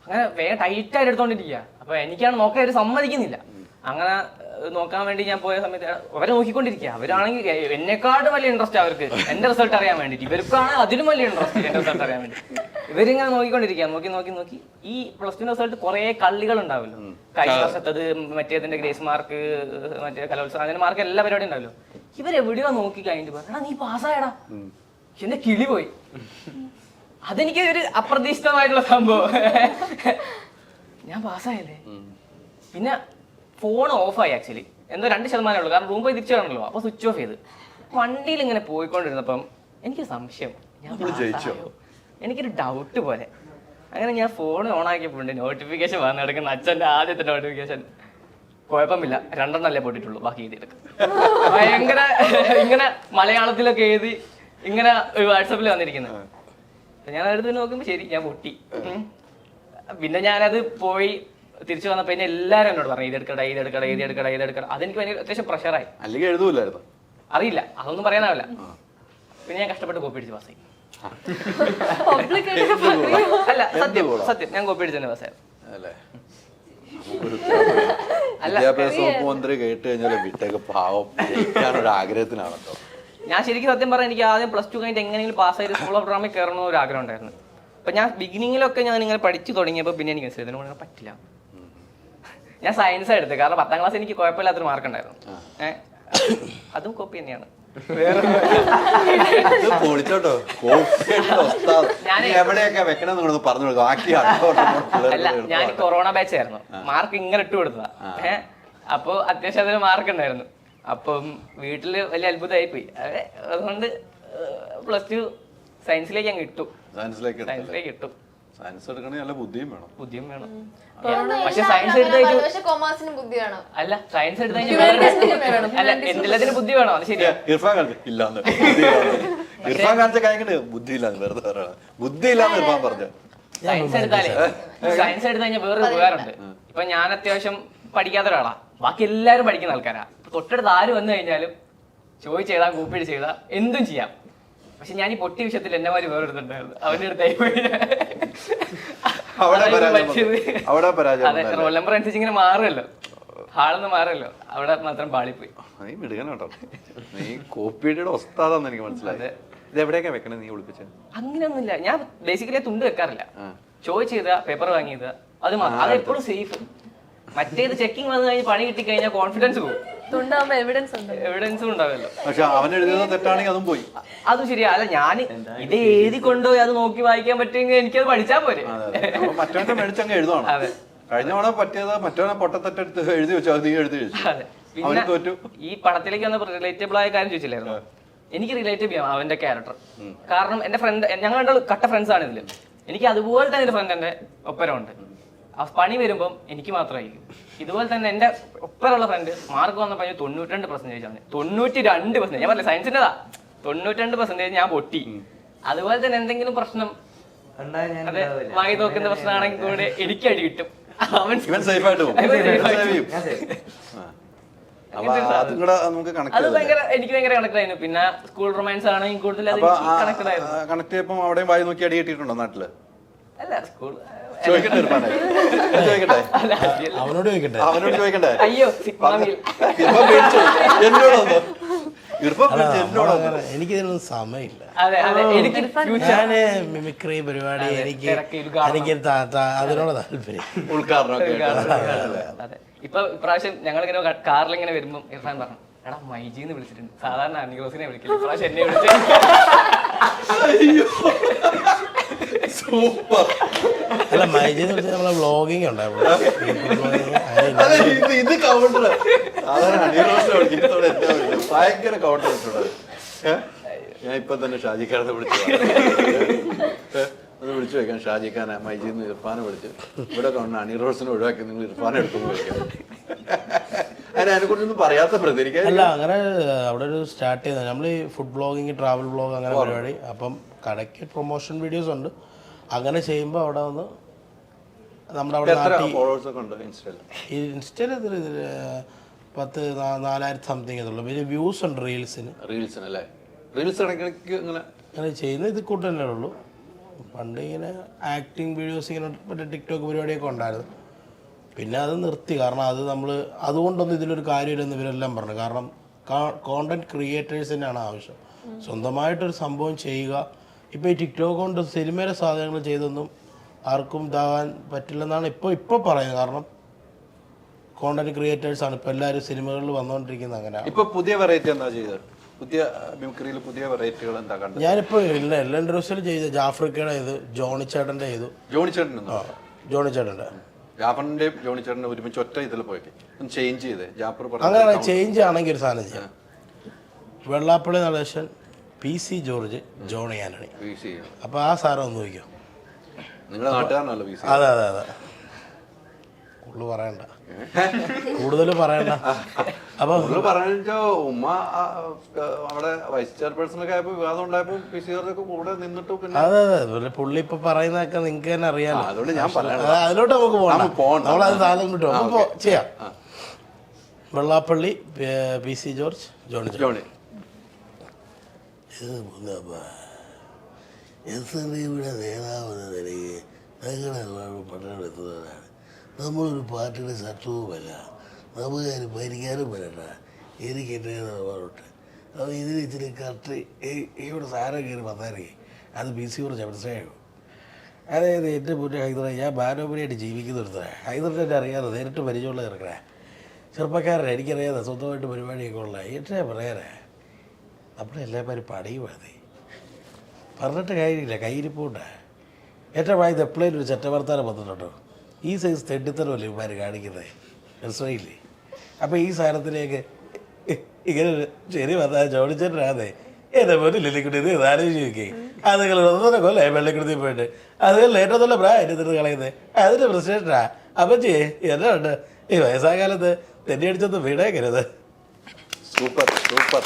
അങ്ങനെ വേഗം ടൈറ്റായിട്ട് എടുത്തോണ്ടിരിക്കുക. അപ്പൊ എനിക്കാണ് നോക്കാൻ ഒരു സമ്മതിക്കുന്നില്ല. അങ്ങനെ നോക്കാൻ വേണ്ടി ഞാൻ പോയ സമയത്ത് അവരെ നോക്കിക്കൊണ്ടിരിക്കുക. അവരാണെങ്കിൽ എന്നെക്കാട്ടും വലിയ ഇൻട്രസ്റ്റ് അവർക്ക് എന്റെ റിസൾട്ട് അറിയാൻ വേണ്ടിട്ട്. ഇവർക്കാണ് അതിലും വലിയ ഇൻട്രസ്റ്റ് എന്റെ റിസൾട്ട് അറിയാൻ വേണ്ടി. ഇവരിങ്ങനെ നോക്കിക്കൊണ്ടിരിക്കുക. നോക്കി ഈ +2 റിസൾട്ട് കുറെ കള്ളികൾ ഉണ്ടാവല്ലോ. കഴിഞ്ഞ വർഷത്തത്, മറ്റേതിന്റെ ഗ്രേസ് മാർക്ക്, മറ്റേ കലോത്സവം, അതിന്റെ മാർക്ക് എല്ലാ പരിപാടിയും ഉണ്ടാവല്ലോ. ഇവരെവിടെയോ നോക്കി കഴിഞ്ഞിട്ട് പറഞ്ഞാ നീ പാസ്സായടാ. എന്റെ കിളി പോയി. അതെനിക്ക് ഒരു അപ്രതീക്ഷിതമായിട്ടുള്ള സംഭവം. ഞാൻ പാസ്സായല്ലേ. പിന്നെ ഫോൺ ഓഫായി. ആക്ച്വലി എന്തോ 2% ഉള്ളൂ, കാരണം റൂം പോയി തിരിച്ചു കാണണല്ലോ. അപ്പൊ സ്വിച്ച് ഓഫ് ചെയ്ത് വണ്ടിയിൽ ഇങ്ങനെ പോയിക്കൊണ്ടിരുന്നപ്പം എനിക്ക് സംശയം, ഞാൻ പാസ്സായോ? എനിക്കൊരു ഡൗട്ട് പോലെ. അങ്ങനെ ഞാൻ ഫോൺ ഓൺ ആക്കിയപ്പോണ്ട് നോട്ടിഫിക്കേഷൻ വന്നെടുക്കുന്ന അച്ഛൻ്റെ ആദ്യത്തെ നോട്ടിഫിക്കേഷൻ. കുഴപ്പമില്ല, 2 പോയിട്ടുള്ളൂ, ബാക്കി എഴുതിയെടുക്കും. ഭയങ്കര ഇങ്ങനെ മലയാളത്തിലൊക്കെ എഴുതി ഇങ്ങനെ വാട്സാപ്പിൽ വന്നിരിക്കുന്നത്. ഞാൻ അടുത്ത് നോക്കുമ്പോൾ ശരി, ഞാൻ പൊട്ടി. പിന്നെ ഞാനത് പോയി തിരിച്ചു വന്നപ്പോ പിന്നെ എല്ലാരും എന്നോട് പറഞ്ഞു ഇതെടുക്കട. അതെനിക്ക് ഭയങ്കര അത്യാവശ്യം പ്രഷറായി. അല്ലെങ്കിൽ എഴുതൂലായിരുന്നു, അറിയില്ല, അതൊന്നും പറയാനാവില്ല. പിന്നെ ഞാൻ കഷ്ടപ്പെട്ട് കോപ്പി അടിച്ച് പാസ്സായി. അല്ല, സത്യം ഞാൻ കോപ്പി അടിച്ച് തന്നെ പാസ്സായി. വിദ്യാഭ്യാസ വകുപ്പ് മന്ത്രി കേട്ട് കഴിഞ്ഞാൽ വിട്ടേക്ക് പാവം ജയിക്കാനൊരു ആഗ്രഹത്തിനാണല്ലോ. ഞാൻ ശരിക്കും സത്യം പറഞ്ഞാൽ എനിക്ക് ആദ്യം +2 കഴിഞ്ഞിട്ട് എങ്ങനെയെങ്കിലും പാസ്സായിട്ട് സ്കൂൾ ഓഫ് ഡ്രാമയിൽ കയറണമെന്ന് ഒരു ആഗ്രഹം ഉണ്ടായിരുന്നു. അപ്പൊ ഞാൻ ബിഗിനിങ്ങിലൊക്കെ ഞാൻ ഇങ്ങനെ പഠിച്ചു തുടങ്ങിയപ്പോൾ പിന്നെ എനിക്ക് മനസ്സിലായി ഇതിനോട് പറ്റില്ല. ഞാൻ സയൻസ് എടുത്തത്, കാരണം 10ാം ക്ലാസ് എനിക്ക് കുഴപ്പമില്ലാത്തൊരു മാർക്ക് ഉണ്ടായിരുന്നു. അതും കോപ്പി തന്നെയാണ്. എവിടെയൊക്കെ വെക്കണം പറഞ്ഞു കൊടുക്കും. അല്ല, ഞാൻ കൊറോണ ബാച്ച് ആയിരുന്നു, മാർക്ക് ഇങ്ങനെ ഇട്ട് കൊടുത്തതാ. അപ്പൊ അത്യാവശ്യം അതിന് മാർക്ക് ഉണ്ടായിരുന്നു. അപ്പം വീട്ടില് വലിയ അത്ഭുതമായി പോയി. അതുകൊണ്ട് +2 സയൻസിലേക്ക് അങ്ങ് ഇട്ടു. സയൻസിലേക്ക് ഇട്ടു. സയൻസ് എടുക്കണേ നല്ല ബുദ്ധിയും വേണം. പക്ഷെ സയൻസ് എടുത്ത് പക്ഷെ കൊമേഴ്സിന് ബുദ്ധി വേണം. അല്ല, സയൻസ് എടുത്ത് കഴിഞ്ഞാൽ അല്ല എന്തെല്ലാത്തിനും ബുദ്ധി വേണോ? അത് ശരിയാ. ഇർഫാൻ കാണിച്ച കഴിഞ്ഞിട്ട് ബുദ്ധിയില്ലാന്ന് വെറുതെ പറയണം. ബുദ്ധിയില്ലാന്ന് ഇർഫാൻ പറഞ്ഞു. സയൻസ് എടുത്ത് കഴിഞ്ഞാൽ വേറൊരു ഉപകാരമുണ്ട്. ഇപ്പൊ ഞാൻ അത്യാവശ്യം പഠിക്കാത്ത ഒരാളാ, ബാക്കി എല്ലാവരും പഠിക്കുന്ന ആൾക്കാരാ. തൊട്ടടുത്ത് ആര് വന്നു കഴിഞ്ഞാലും ചോദിച്ചെഴുതാം, കൂപ്പിടി ചെയ്താൽ എന്തും ചെയ്യാം. പക്ഷെ ഞാൻ ഈ പൊട്ടി വിഷയത്തിൽ എന്നെ മാതിരി വേറെടുത്തിട്ടുണ്ടായിരുന്നു. അവന്റെ അടുത്തായി പോയി. അതെ, റോൾ നമ്പർ അനുസരിച്ച് ഇങ്ങനെ മാറുമല്ലോ, ഹാളൊന്നും മാറുമല്ലോ, അവിടെ മാത്രം പാളിപ്പോയി. നീ വിടുകട്ടോ, നീ കോപ്പിയുടെ ഒസ്താദാന്ന് എനിക്ക് മനസ്സിലായത്. ഇത് എവിടെയൊക്കെ വെക്കണേ നീ ഒളിപ്പിച്ചത്? അങ്ങനെയൊന്നുമില്ല, ഞാൻ ബേസിക്കലി തുണ്ട് വെക്കാറില്ല. ചോദിച്ചെഴുതുക, പേപ്പർ വാങ്ങിയത്, അത് മാത്രം. അത് എപ്പോഴും സേഫ്. മറ്റേത് ചെക്കിങ് വന്നു കഴിഞ്ഞാൽ പണി കിട്ടി കഴിഞ്ഞാൽ കോൺഫിഡൻസ് പോകും. എവിഡൻസും ഉണ്ടാവല്ലോ. പക്ഷെ അവൻ എഴുതുന്നത് തെറ്റാണെങ്കിൽ അതും പോയി. അതും ശരിയാ. അല്ല, ഞാൻ ഇത് എഴുതി കൊണ്ടുപോയി അത് നോക്കി വായിക്കാൻ പറ്റുമെങ്കിൽ എനിക്കത് പഠിച്ചാൽ പോരെ. മറ്റവന്റെ മേടിച്ചങ്ങ് എഴുതണം. കഴിഞ്ഞ തവണ പറ്റിയത് മറ്റവനെ പൊട്ടത്തെട്ടെടുത്ത് എഴുതി വെച്ചാൽ നീ എഴുതി വെച്ചു. പിന്നെ ഈ പടത്തിലേക്ക് വന്ന റിലേറ്റബിൾ ആയ കാര്യം ചോദിച്ചില്ലായിരുന്നു. എനിക്ക് റിലേറ്റ് ചെയ്യാം അവന്റെ ക്യാരക്ടർ. കാരണം എന്റെ ഫ്രണ്ട്, ഞങ്ങൾ രണ്ടാൾ കട്ട ഫ്രണ്ട്സ് ആണ് ഇതില്. എനിക്ക് അതുപോലെ തന്നെ എന്റെ ഫ്രണ്ട് എന്റെ ഒപ്പരമുണ്ട്. പണി വരുമ്പം എനിക്ക് മാത്രമായിരിക്കും. ഇതുപോലെ തന്നെ എന്റെ ഒപ്പരമുള്ള ഫ്രണ്ട് മാർക്ക് വന്നപ്പോൾ 92% ആണ്. 92%. ഞാൻ പറഞ്ഞില്ല സയൻസിൻ്റെതാ. 92% ഞാൻ പൊട്ടി. അതുപോലെ തന്നെ എന്തെങ്കിലും പ്രശ്നം, അതെ, വായി നോക്കുന്ന പ്രശ്നമാണെങ്കിൽ കൂടെ എനിക്ക് അടി കിട്ടും. അവൻ സേഫായിട്ട് പോകും. അത് ഭയങ്കര എനിക്ക് ഭയങ്കര കണക്ട് ആയിരുന്നു. പിന്നെ സ്കൂൾ റൊമാൻസ് ആണെങ്കിൽ കൂടുതൽ കണക്ട് ആയിരുന്നു. കണക്ട് ചെയ്യപ്പോൾ അവിടെയും വായി നോക്കി അടി കിട്ടിയിട്ടുണ്ടോ നാട്ടില്? അല്ല, സ്കൂൾ അവനോട് ചോദിക്കട്ടെ. അയ്യോ, എനിക്കിതിനൊന്നും സമയമില്ല. ഞാന് മിമിക്രി പരിപാടി എനിക്ക് അതിനോട് താല്പര്യം. അതെ, ഇപ്പൊ ഇപ്രാവശ്യം ഞങ്ങളിങ്ങനെ കാറിലിങ്ങനെ വരുമ്പോ ഇർഫാൻ പറഞ്ഞു, എടാ മൈജിന്ന് വിളിച്ചിട്ടുണ്ട്, സാധാരണ അനിഗ്രോസിനെ വിളിക്കില്ല, ഇപ്രാവശ്യം എന്നെ വിളിച്ചു. സൂപ്പർ. അല്ല, മൈജിന്ന് വിളിച്ചാൽ നമ്മളെ വ്ളോഗിങ് ഉണ്ടായിരുന്നു. ഇത് കൗണ്ടർ ഭയങ്കര കൗണ്ടർ ഇട്ടുണ്ട്. ഞാൻ ഇപ്പൊ തന്നെ ഷാജിക്കാരത്തെ വിളിച്ചു വിളിച്ചു വയ്ക്കാം, ഷാജി ഖാനെ മൈജിന്ന് ഇർഫാനെ വിളിച്ച് ഇവിടെ കൊണ്ട് അണി റോസിനെ ഒഴിവാക്കി നിങ്ങൾ ഇർഫാനെ എടുക്കുന്നു വയ്ക്കാം. അതിനെക്കുറിച്ചൊന്നും പറയാത്ത പ്രതികരിക്കാൻ. അല്ല, അങ്ങനെ അവിടെ ഒരു സ്റ്റാർട്ട് ചെയ്തത് നമ്മൾ ഈ ഫുഡ് ബ്ലോഗിങ്, ട്രാവൽ ബ്ലോഗ് അങ്ങനെ പരിപാടി. അപ്പം കടയ്ക്ക് പ്രൊമോഷൻ വീഡിയോസ് ഉണ്ട്. അങ്ങനെ ചെയ്യുമ്പോൾ അവിടെ വന്ന് നമ്മുടെ അവിടെ ഇൻസ്റ്റയിൽ 4,000 സംതിങ് ഇതുള്ളൂ. പിന്നെ വ്യൂസ് ഉണ്ട് റീൽസിന് അല്ലേ? റീൽസ് ഇടയ്ക്കിടയ്ക്ക് അങ്ങനെ ചെയ്യുന്ന ഇത് കൂട്ട് തന്നെ ഉള്ളൂ. പണ്ട് ഇങ്ങനെ ആക്ടിങ് വീഡിയോസ് ഇങ്ങനെ മറ്റേ ടിക്ടോക്ക് പരിപാടിയൊക്കെ ഉണ്ടായിരുന്നു. പിന്നെ അത് നിർത്തി. കാരണം അത് നമ്മൾ അതുകൊണ്ടൊന്നും ഇതിലൊരു കാര്യമില്ലെന്ന് ഇവരെല്ലാം പറഞ്ഞു. കാരണം കോണ്ടന്റ് ക്രിയേറ്റേഴ്സിനാണ് ആവശ്യം. സ്വന്തമായിട്ടൊരു സംഭവം ചെയ്യുക. ഇപ്പോൾ ഈ ടിക്ടോക്ക് കൊണ്ട് സിനിമയിലെ സാധനങ്ങൾ ചെയ്തൊന്നും ആർക്കും ഇതാകാൻ പറ്റില്ലെന്നാണ് ഇപ്പോൾ പറയുന്നത്. കാരണം കോണ്ടന്റ് ക്രിയേറ്റേഴ്സാണ് ഇപ്പോൾ എല്ലാവരും സിനിമകളിൽ വന്നുകൊണ്ടിരിക്കുന്നത്. അങ്ങനെ ഇപ്പോൾ പുതിയ വെറൈറ്റി എന്താ ചെയ്തത്? പുതിയ മിമിക്രിയിൽ പുതിയ വെറൈറ്റികൾ എന്താ കണ്ടത്? ഞാനിപ്പോൾ എല്ലാ ഇൻട്രസ്റ്റിൽ ചെയ്ത ജാഫ്രിക്കയുടെ ചെയ്തു, ജോണി ചേട്ടൻ്റെ ചെയ്തു. ജോണി ചേട്ടൻ്റെ ജാഫറിന്റെയും ജോണി ചേട്ടൻ്റെ ഒരുമിച്ച് ഒറ്റ ഇതിൽ പോയിട്ട് ചേഞ്ച് ചെയ്തേ. ജാഫർ അങ്ങനെ ചേഞ്ച് ആണെങ്കിൽ ഒരു സാധനം ചെയ്യാം. Vellappally Natesan, PC George, Johny Antony. അപ്പോൾ ആ സാധനം ഒന്ന് വയ്ക്കും. നിങ്ങളുടെ നാട്ടുകാരനല്ലോ PC? അതെ അതെ അതെ. കൂടുതൽ പറയണ്ട. അപ്പൊ പറഞ്ഞോ ഉമ്മ അവിടെ വൈസ് ചെയർപേഴ്സൺ ഒക്കെ ആയപ്പോ വിവാദം ഉണ്ടായപ്പോ PC ജോർജൊക്കെ കൂടെ നിന്നിട്ട് പിന്നെ അതെ അതെ പുള്ളി ഇപ്പൊ പറയുന്നതൊക്കെ നിങ്ങൾക്ക് തന്നെ അറിയാം. അതുകൊണ്ട് ഞാൻ പറയാം, അതിലോട്ട് നമുക്ക് പോകണം. നമ്മളത് സാധനം കിട്ടും, നമുക്ക് ചെയ്യാം. Vellappally, PC George, Johny. SNDയുടെ നേതാവെന്ന നിലയ്ക്ക് ഞങ്ങളുടെ പട്ടണമെത്തുന്നതാണ്. നമ്മളൊരു പാർട്ടിയുടെ ശത്രുവുമല്ല, നമുക്കതിന് ഭരിക്കാനും വരണ്ട. എനിക്ക് എൻ്റെ നിലപാടുണ്ട്. അപ്പോൾ ഇതിന് ഇച്ചിരി കറക്റ്റ് ഇവിടെ സാരം കയറി വന്നാലേ അത് PC ജോർജ് മനസ്സിലായോ? അതായത് എൻ്റെ മുന്നേ ഹൈദറെ ഞാൻ ബാനോപരിയായിട്ട് ജീവിക്കുന്ന ഒരുത്തരാണ്. ഹൈദറിനെ എന്നെ അറിയാതെ നേരിട്ട് പരിചയമുള്ള ഇറക്കണേ ചെറുപ്പക്കാരനെ എനിക്കറിയാതെ സ്വന്തമായിട്ട് പരിപാടിയൊക്കെ ഉള്ള ഏറ്റവും പറയാനേ നമ്മളെല്ലാവരും പണിയുമാതെ പറഞ്ഞിട്ട് കാര്യമില്ല. കയ്യിരിപ്പുണ്ട്. ഏറ്റവും ഇത് എപ്പോഴും ഒരു ചെറ്റവർത്താനം വന്നിട്ടുണ്ടോ? ഈ സൈസ് തെണ്ടിത്തരമല്ലേ ഇവന്മാർ കാണിക്കുന്നത്, മനസ്സിലായില്ലേ? അപ്പോൾ ഈ സാധനത്തിലേക്ക് ഇങ്ങനെ ശരി വന്നാൽ ചോദിച്ചിട്ടാതെ എൻ്റെ മുന്നിലിക്കൂടി ഇത് ആലോചിച്ച് നോക്കി. അത് നിങ്ങൾ 1.5 കൊല്ലേ വെള്ളിക്കുടുത്തി പോയിട്ട് അതുപോലെ ഏറ്റവും നല്ല പ്രായം എൻ്റെ തിരുന്ന് കളയുന്നത് അതിൻ്റെ പ്രശ്നമാ. അപ്പം എന്നാ ഉണ്ട് ഈ വയസ്സാകാലത്ത് തെന്നി അടിച്ചൊന്ന് വീടേക്കരുത്. സൂപ്പർ സൂപ്പർ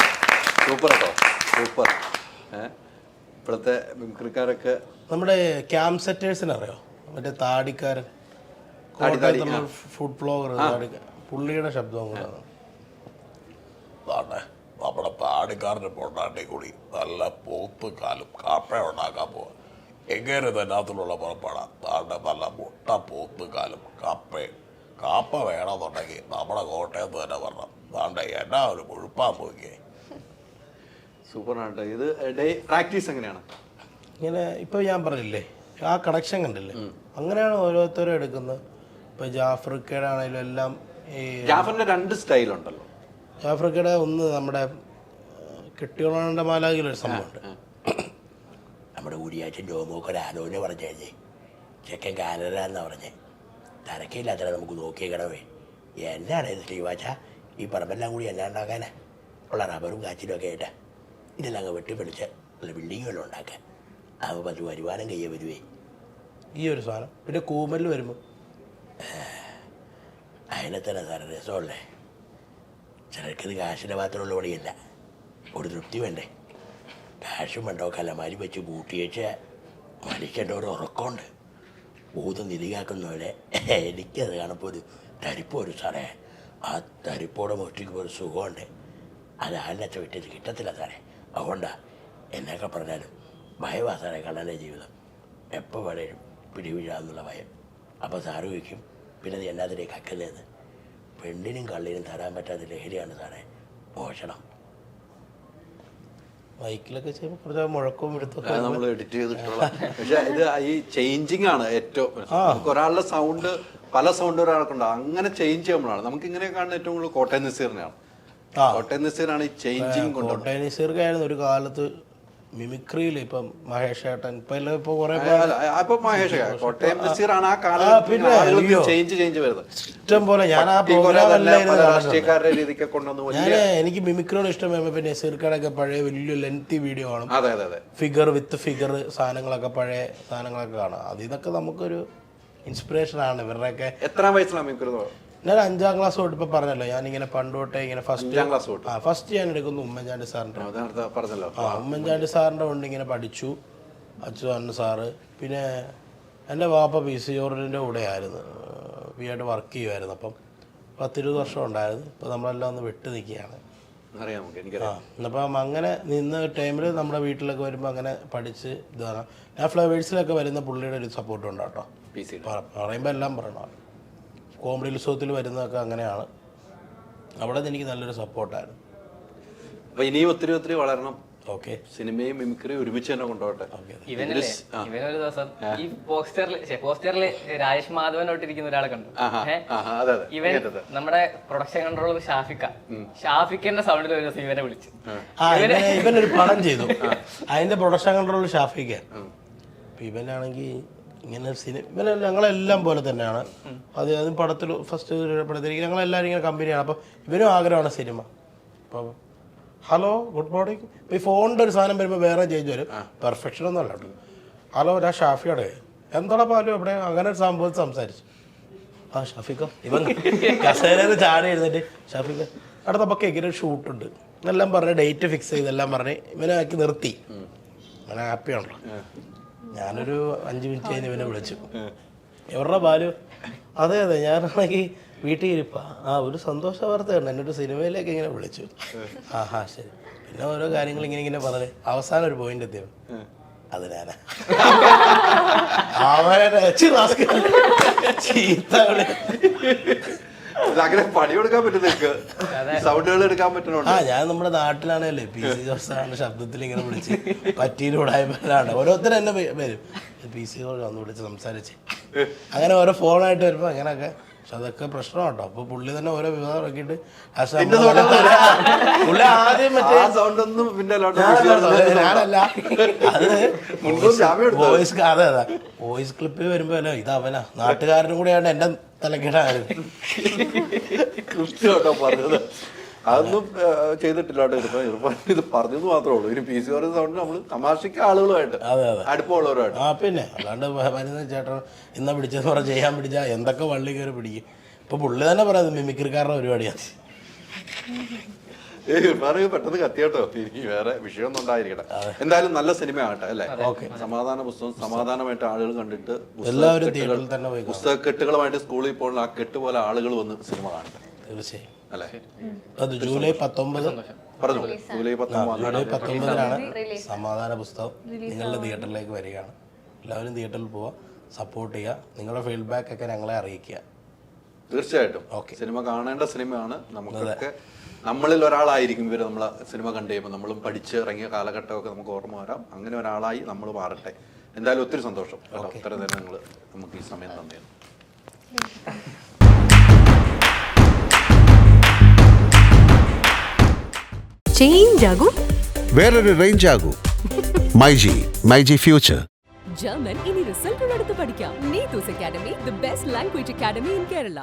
സൂപ്പർ കേട്ടോ, സൂപ്പർ. ഇപ്പോഴത്തെ മിമിക്രിക്കാരൊക്കെ നമ്മുടെ ക്യാമ്പ് സെറ്റേഴ്സിന് അറിയോ? മറ്റേ താടിക്കാരൻ, കോട്ടയത്തുള്ള ഫുഡ് ബ്ലോഗർ പുള്ളിയുടെ ശബ്ദം കൂടാണ്. നമ്മുടെ താടിക്കാരൻ്റെ പൊണ്ടാട്ടി കൂടി നല്ല പോത്ത് കാലും കാപ്പ ഉണ്ടാക്കാൻ പോവാ. എങ്ങനെ തന്നാത്തിലുള്ള പുറപ്പെടാം. താണ്ട നല്ല മുട്ട പോത്ത് കാലും കാപ്പ വേണമെന്നുണ്ടെങ്കിൽ നമ്മുടെ കോട്ടയത്ത് തന്നെ വരണം. താണ്ട എന്നാ ഒരു മുഴുപ്പാൻ പോയിക്കേ. സൂപ്പറാണ്. ഇത് ഡേ പ്രാക്ടീസ് എങ്ങനെയാണ്? ഇങ്ങനെ ഇപ്പോൾ ഞാൻ പറഞ്ഞില്ലേ ആ കണക്ഷൻ കണ്ടില്ലേ, അങ്ങനെയാണ് ഓരോരുത്തരും എടുക്കുന്നത്. ഇപ്പോൾ ജാഫ്രിക്കയുടെ ആണെങ്കിലും എല്ലാം ഈ ജാഫറിന്റെ 2 സ്റ്റൈലുണ്ടല്ലോ. ജാഫ്രിക്കയുടെ ഒന്ന് നമ്മുടെ കെട്ടിയോളാണ്ട മാലാകിലൊരു സംഭവമുണ്ട്. നമ്മുടെ ഊരിയാച്ചൻ ജോമോക്കൊരു ആലോചന പറഞ്ഞേ, ചെക്കൻ കാനഡാന്നാ പറഞ്ഞേ. തരക്കില്ലാത്ത നമുക്ക് നോക്കിയേക്കണമേ. എന്നാണ് ഇത് ശ്രീവാച്ച ഈ പറമ്പെല്ലാം കൂടി എന്നാ ഉണ്ടാക്കാനാ? ഉള്ള റബ്ബറും കാച്ചിലും ഒക്കെ ആയിട്ടാ ഇതെല്ലാം അങ്ങ് വെട്ടിപ്പിടിച്ച് നല്ല ബിൽഡിങ് വല്ലതും ഉണ്ടാക്കാൻ. അപ്പോൾ 10 വരുമാനം കയ്യെ വരുവേ. ഈ ഒരു സാധനം പിന്നെ കൂമലിൽ വരുമ്പോൾ അതിനെ തന്നെ സാറേ രസമുള്ളേ. ചിലർക്കിത് കാശിൻ്റെ മാത്രമുള്ള പണിയല്ല, ഒരു തൃപ്തി വേണ്ടേ? കാശും വേണ്ടോ കലമാരി വെച്ച് പൂട്ടിയേച്ച് മനുഷ്യൻ്റെ ഒരു ഉറക്കമുണ്ട്. ഭൂതം നിധിയാക്കുന്നവരെ എനിക്കത് കാണുമ്പോൾ ഒരു തരിപ്പോരു സാറേ. ആ തരിപ്പോടെ മുഷ്ടിക്കുമ്പോൾ ഒരു സുഖമുണ്ട്. അത് ആലിനച്ച വിട്ടിട്ട് കിട്ടത്തില്ല സാറേ. അതുകൊണ്ടാണ് എന്നൊക്കെ പറഞ്ഞാലും ഭയവാ സാറേ കള്ളൻ്റെ ജീവിതം. എപ്പോൾ വേണേലും പിടിവീഴാന്നുള്ള ഭയം. അപ്പോൾ സാറ് വയ്ക്കും പിന്നെ അത് എന്നാത്തിലേക്ക് അക്കുന്നതെന്ന്. പെണ്ണിനും കള്ളിനും തരാൻ പറ്റാത്ത ലഹരിയാണ് സാറേ മോഷണം. ബൈക്കിലൊക്കെ ചെയ്യുമ്പോൾ കുറച്ച് മുഴക്കവും എടുത്തൊക്കെ നമ്മൾ എഡിറ്റ് ചെയ്തിട്ടുള്ള. പക്ഷെ ഇത് ഈ ചേഞ്ചിങ് ആണ് ഏറ്റവും. നമുക്ക് ഒരാളുടെ സൗണ്ട് പല സൗണ്ട് ഒരാൾക്കുണ്ടാവും. അങ്ങനെ ചേഞ്ച് ചെയ്യുമ്പോഴാണ് നമുക്ക് ഇങ്ങനെ കാണുന്ന ഏറ്റവും കൂടുതൽ കോട്ടയം നസീറിനെയാണ്. കോട്ടയം നസീറാണ് ഈ ചേഞ്ചിങ് കൊണ്ട്. കോട്ടയം നസീർക്കായിരുന്നു ഒരു കാലത്ത് മിമിക്രിയിൽ ഇപ്പം മഹേഷ് ഏട്ടൻ ഇപ്പൊ കുറെ അപ്പൊ മഹേഷ് കോട്ടയം ബഷീറാണ് ആ പിന്നെ, കാലഘട്ടത്തിൽ അയ്യോ. ചേഞ്ച് വരുന്നത്. ഇഷ്ടം പോലെ ഞാൻ ആ ഈ പോലെ പ്രോഗ്രാം തന്നെ എല്ലാം പല ഇരുന്ന് രാഷ്ട്രീയക്കാരുടെ രീതിക്ക് കൊണ്ടുവന്ന് ഞാൻ വലിയ എനിക്ക് മിമിക്രിയോട് ഇഷ്ടം വരുമ്പോൾ പിന്നെ നസീർക്കടൊക്കെ പഴയ വലിയ ലെങ്തി വീഡിയോ കാണും. അതെ അതെ അതെ ഫിഗർ വിത്ത് ഫിഗർ സാധനങ്ങളൊക്കെ പഴയ സാധനങ്ങളൊക്കെ കാണാം. ഇതൊക്കെ നമുക്കൊരു ഇൻസ്പിറേഷൻ ആണ് ഇവരുടെയൊക്കെ. എത്രാം വയസ്സിലാണ് മിമിക്രി? ഞാൻ 5ാം ക്ലാസ് തൊട്ട് ഇപ്പൊ പറഞ്ഞല്ലോ, ഞാനിങ്ങനെ പണ്ടോട്ടെ ഇങ്ങനെ 5ാം ക്ലാസ് തൊട്ട് ഫസ്റ്റ് ഞാൻ എടുക്കുന്നു ഉമ്മൻചാണ്ടി സാറിന്റെ. പറഞ്ഞല്ലോ. ഉമ്മൻചാണ്ടി സാറിന്റെ കൊണ്ട് ഇങ്ങനെ പഠിച്ചു. അച്യുതാനന്ദ സാറ്, പിന്നെ എൻ്റെ വാപ്പ PC ജോർജിൻ്റെ കൂടെ ആയിരുന്നു, ആയിട്ട് വർക്ക് ചെയ്യുമായിരുന്നു. അപ്പം 10-20 വർഷം ഉണ്ടായിരുന്നു. ഇപ്പം നമ്മളെല്ലാം ഒന്ന് വിട്ട് നിൽക്കുകയാണ്. അറിയാം നമുക്ക്, എനിക്കറിയാം. അപ്പം അങ്ങനെ നിന്ന് ടൈമിൽ നമ്മുടെ വീട്ടിലൊക്കെ വരുമ്പോൾ അങ്ങനെ പഠിച്ച് ഇതാണ്. ഞാൻ ഫ്ലവേഴ്സിലൊക്കെ വരുന്ന പുള്ളിയുടെ ഒരു സപ്പോർട്ട് ഉണ്ട് കേട്ടോ. പറയുമ്പോൾ എല്ലാം പറയണം. കോമഡി ഉത്സവത്തിൽ വരുന്നതൊക്കെ അങ്ങനെയാണ്. അവിടെ നിന്ന് എനിക്ക് നല്ലൊരു സപ്പോർട്ടായിരുന്നു. അപ്പൊ ഇനിയും ഒത്തിരി വളരണം. ഓക്കെ, സിനിമയും മിമിക്രിയും ഒരുമിച്ച് തന്നെ കൊണ്ടുപോട്ടെ. ഇവനൊരു ദിവസം ഈ പോസ്റ്ററിൽ രാജേഷ് മാധവനോട്ടിരിക്കുന്ന ഒരാളെ കണ്ടു. ഇവൻ നമ്മുടെ പ്രൊഡക്ഷൻ കൺട്രോളർ ഷാഫിക്കന്റെ സൗണ്ടിൽ ഒരു ദിവസം ഇവനെ വിളിച്ചു. ഇവനൊരു പടം ചെയ്തു, അതിന്റെ പ്രൊഡക്ഷൻ കൺട്രോളർ ഷാഫിക്ക. ഇവനാണെങ്കിൽ ഇങ്ങനെ ഇവനെ ഞങ്ങളെല്ലാം പോലെ തന്നെയാണ്. അതും പടത്തിൽ ഫസ്റ്റ് പടത്തിലേക്ക് ഞങ്ങളെല്ലാവരും ഇങ്ങനെ കമ്പനിയാണ്. അപ്പം ഇവനും ആഗ്രഹമാണ് സിനിമ. അപ്പം ഹലോ ഗുഡ് മോർണിംഗ്. ഇപ്പം ഈ ഫോണിൻ്റെ ഒരു സാധനം വരുമ്പോൾ വേറെ ചേഞ്ച് വരും. പെർഫെക്ഷൻ ഒന്നും അല്ല കേട്ടോ. ഹലോ ഞാൻ ഷാഫിയുടെ എന്താടാ പാലും എവിടെ, അങ്ങനെ ഒരു സംഭവം സംസാരിച്ചു. ആ ഷാഫിക്കോ, ഇവൻ കസേരയിൽ ചാടി എഴുന്നിട്ട് ഷാഫിക്ക അടുത്ത പക്കേക്ക് ഒരു ഷൂട്ടുണ്ട് എന്നെല്ലാം പറഞ്ഞ് ഡേറ്റ് ഫിക്സ് ചെയ്തെല്ലാം പറഞ്ഞ് ഇവനെ ആക്കി നിർത്തി. അങ്ങനെ ഹാപ്പിയാണല്ലോ. ഞാനൊരു 5 മിനിറ്റ് കഴിഞ്ഞ് ഇവനെ വിളിച്ചു. എവരുടെ ബാലു? അതെ ഞാനാണെങ്കിൽ വീട്ടിൽ ഇരിപ്പാ. ഒരു സന്തോഷ വാർത്തയുണ്ട്, എന്നൊരു സിനിമയിലേക്ക് ഇങ്ങനെ വിളിച്ചു. ശരി. പിന്നെ ഓരോ കാര്യങ്ങൾ ഇങ്ങനെ പറഞ്ഞ് അവസാനം ഒരു പോയിന്റ് എത്തിയത് അത് ഞാനാ. അങ്ങനെ പണിയെടുക്കാൻ പറ്റുന്ന സൗണ്ടുകൾ എടുക്കാൻ പറ്റുന്നുണ്ട്. ഞാൻ നമ്മുടെ നാട്ടിലാണല്ലേ PC ജോർജ് സാറിന്റെ ശബ്ദത്തിൽ ഇങ്ങനെ വിളിച്ച് പറ്റിയിലൂടായ്മയിലാണ് ഓരോരുത്തരും എന്നെ വരും. PC ജോർജ് വന്ന് വിളിച്ച് സംസാരിച്ച് അങ്ങനെ ഓരോ ഫോണായിട്ട് വരുമ്പോ അങ്ങനെയൊക്കെ. പക്ഷെ അതൊക്കെ പ്രശ്നം കേട്ടോ. അപ്പൊ പുള്ളി തന്നെ ഓരോ വിവാദം ഇറക്കിയിട്ട് പുള്ളി ആദ്യം മറ്റേ സൗണ്ടൊന്നും ഞാനല്ല അത് വോയിസ് ക്ലിപ്പിൽ വരുമ്പോ അല്ല ഇത് അവനാ നാട്ടുകാരനും കൂടെയാണ് എന്റെ തലക്കിടായിരുന്നു. കൃത്യമായിട്ടോ പറഞ്ഞത്. അതൊന്നും ചെയ്തിട്ടില്ല കേട്ടോ. ഇത് പറഞ്ഞത് മാത്രമേ ഉള്ളൂ. ഇനി PC ജോർജ് സൗണ്ട് നമ്മൾ തമാശക്ക് ആളുകളുമായിട്ട് അടുപ്പമുള്ളവരുമായിട്ട്. പിന്നെ അല്ലാണ്ട് വരുന്ന ചേട്ടൻ ഇന്ന പിടിച്ചെന്ന് പറഞ്ഞാൽ ചെയ്യാൻ പിടിച്ചാൽ എന്തൊക്കെ വള്ളി കയറി പിടിക്കും. ഇപ്പൊ പുള്ളി തന്നെ പറയുന്നത് മിമിക്രിക്കാരുടെ പരിപാടിയാണ്. പെട്ടെന്ന് കത്തിയോട്ടോ. എനിക്ക് വേറെ വിഷയമൊന്നും ഉണ്ടായിരിക്കട്ടെ. എന്തായാലും നല്ല സിനിമ ആകട്ടെ അല്ലേ. സമാധാന പുസ്തകം സമാധാനമായിട്ട് ആളുകൾ കണ്ടിട്ട് എല്ലാവരും തിയേറ്ററിൽ തന്നെ പോയി പുസ്തകക്കെട്ടുകളുമായിട്ട് സ്കൂളിൽ പോകുന്ന ആ കെട്ട് പോലെ ആളുകൾ വന്ന് സിനിമ കാണട്ടെ. തീർച്ചയായും അല്ലേ. അത് ജൂലൈ 19 പറഞ്ഞു. ജൂലൈ 19-നാണ് സമാധാന പുസ്തകം നിങ്ങളുടെ തിയേറ്ററിലേക്ക് വരികയാണ്. എല്ലാവരും തിയേറ്ററിൽ പോവുക, സപ്പോർട്ട് ചെയ്യുക, നിങ്ങളുടെ ഫീഡ്ബാക്ക് ഒക്കെ ഞങ്ങളെ അറിയിക്കുക. തീർച്ചയായിട്ടും. സിനിമ കാണേണ്ട സിനിമയാണ്. നമുക്കൊക്കെ നമ്മളിൽ ഒരാളായിരിക്കും ഇവർ. നമ്മളെ സിനിമ കണ്ടു കഴിയുമ്പോൾ നമ്മളും പഠിച്ച് ഇറങ്ങിയ കാലഘട്ടമൊക്കെ നമുക്ക് ഓർമ്മ വരാം. അങ്ങനെ ഒരാളായി നമ്മൾ മാറട്ടെ. എന്തായാലും ഒത്തിരി സന്തോഷം കേട്ടോ. ഇത്ര തന്നെ നിങ്ങൾ നമുക്ക് ഈ സമയം തന്നേന്നു. ചേഞ്ച് ആകൂ, വേറൊരു റേഞ്ച് ആകൂ. മൈജി ഫ്യൂച്ചർ. ജർമ്മൻ ഇനി റിസൾട്ടുള്ളടുത്ത് പഠിക്കാം. Neethu's academy, the best language academy in Kerala.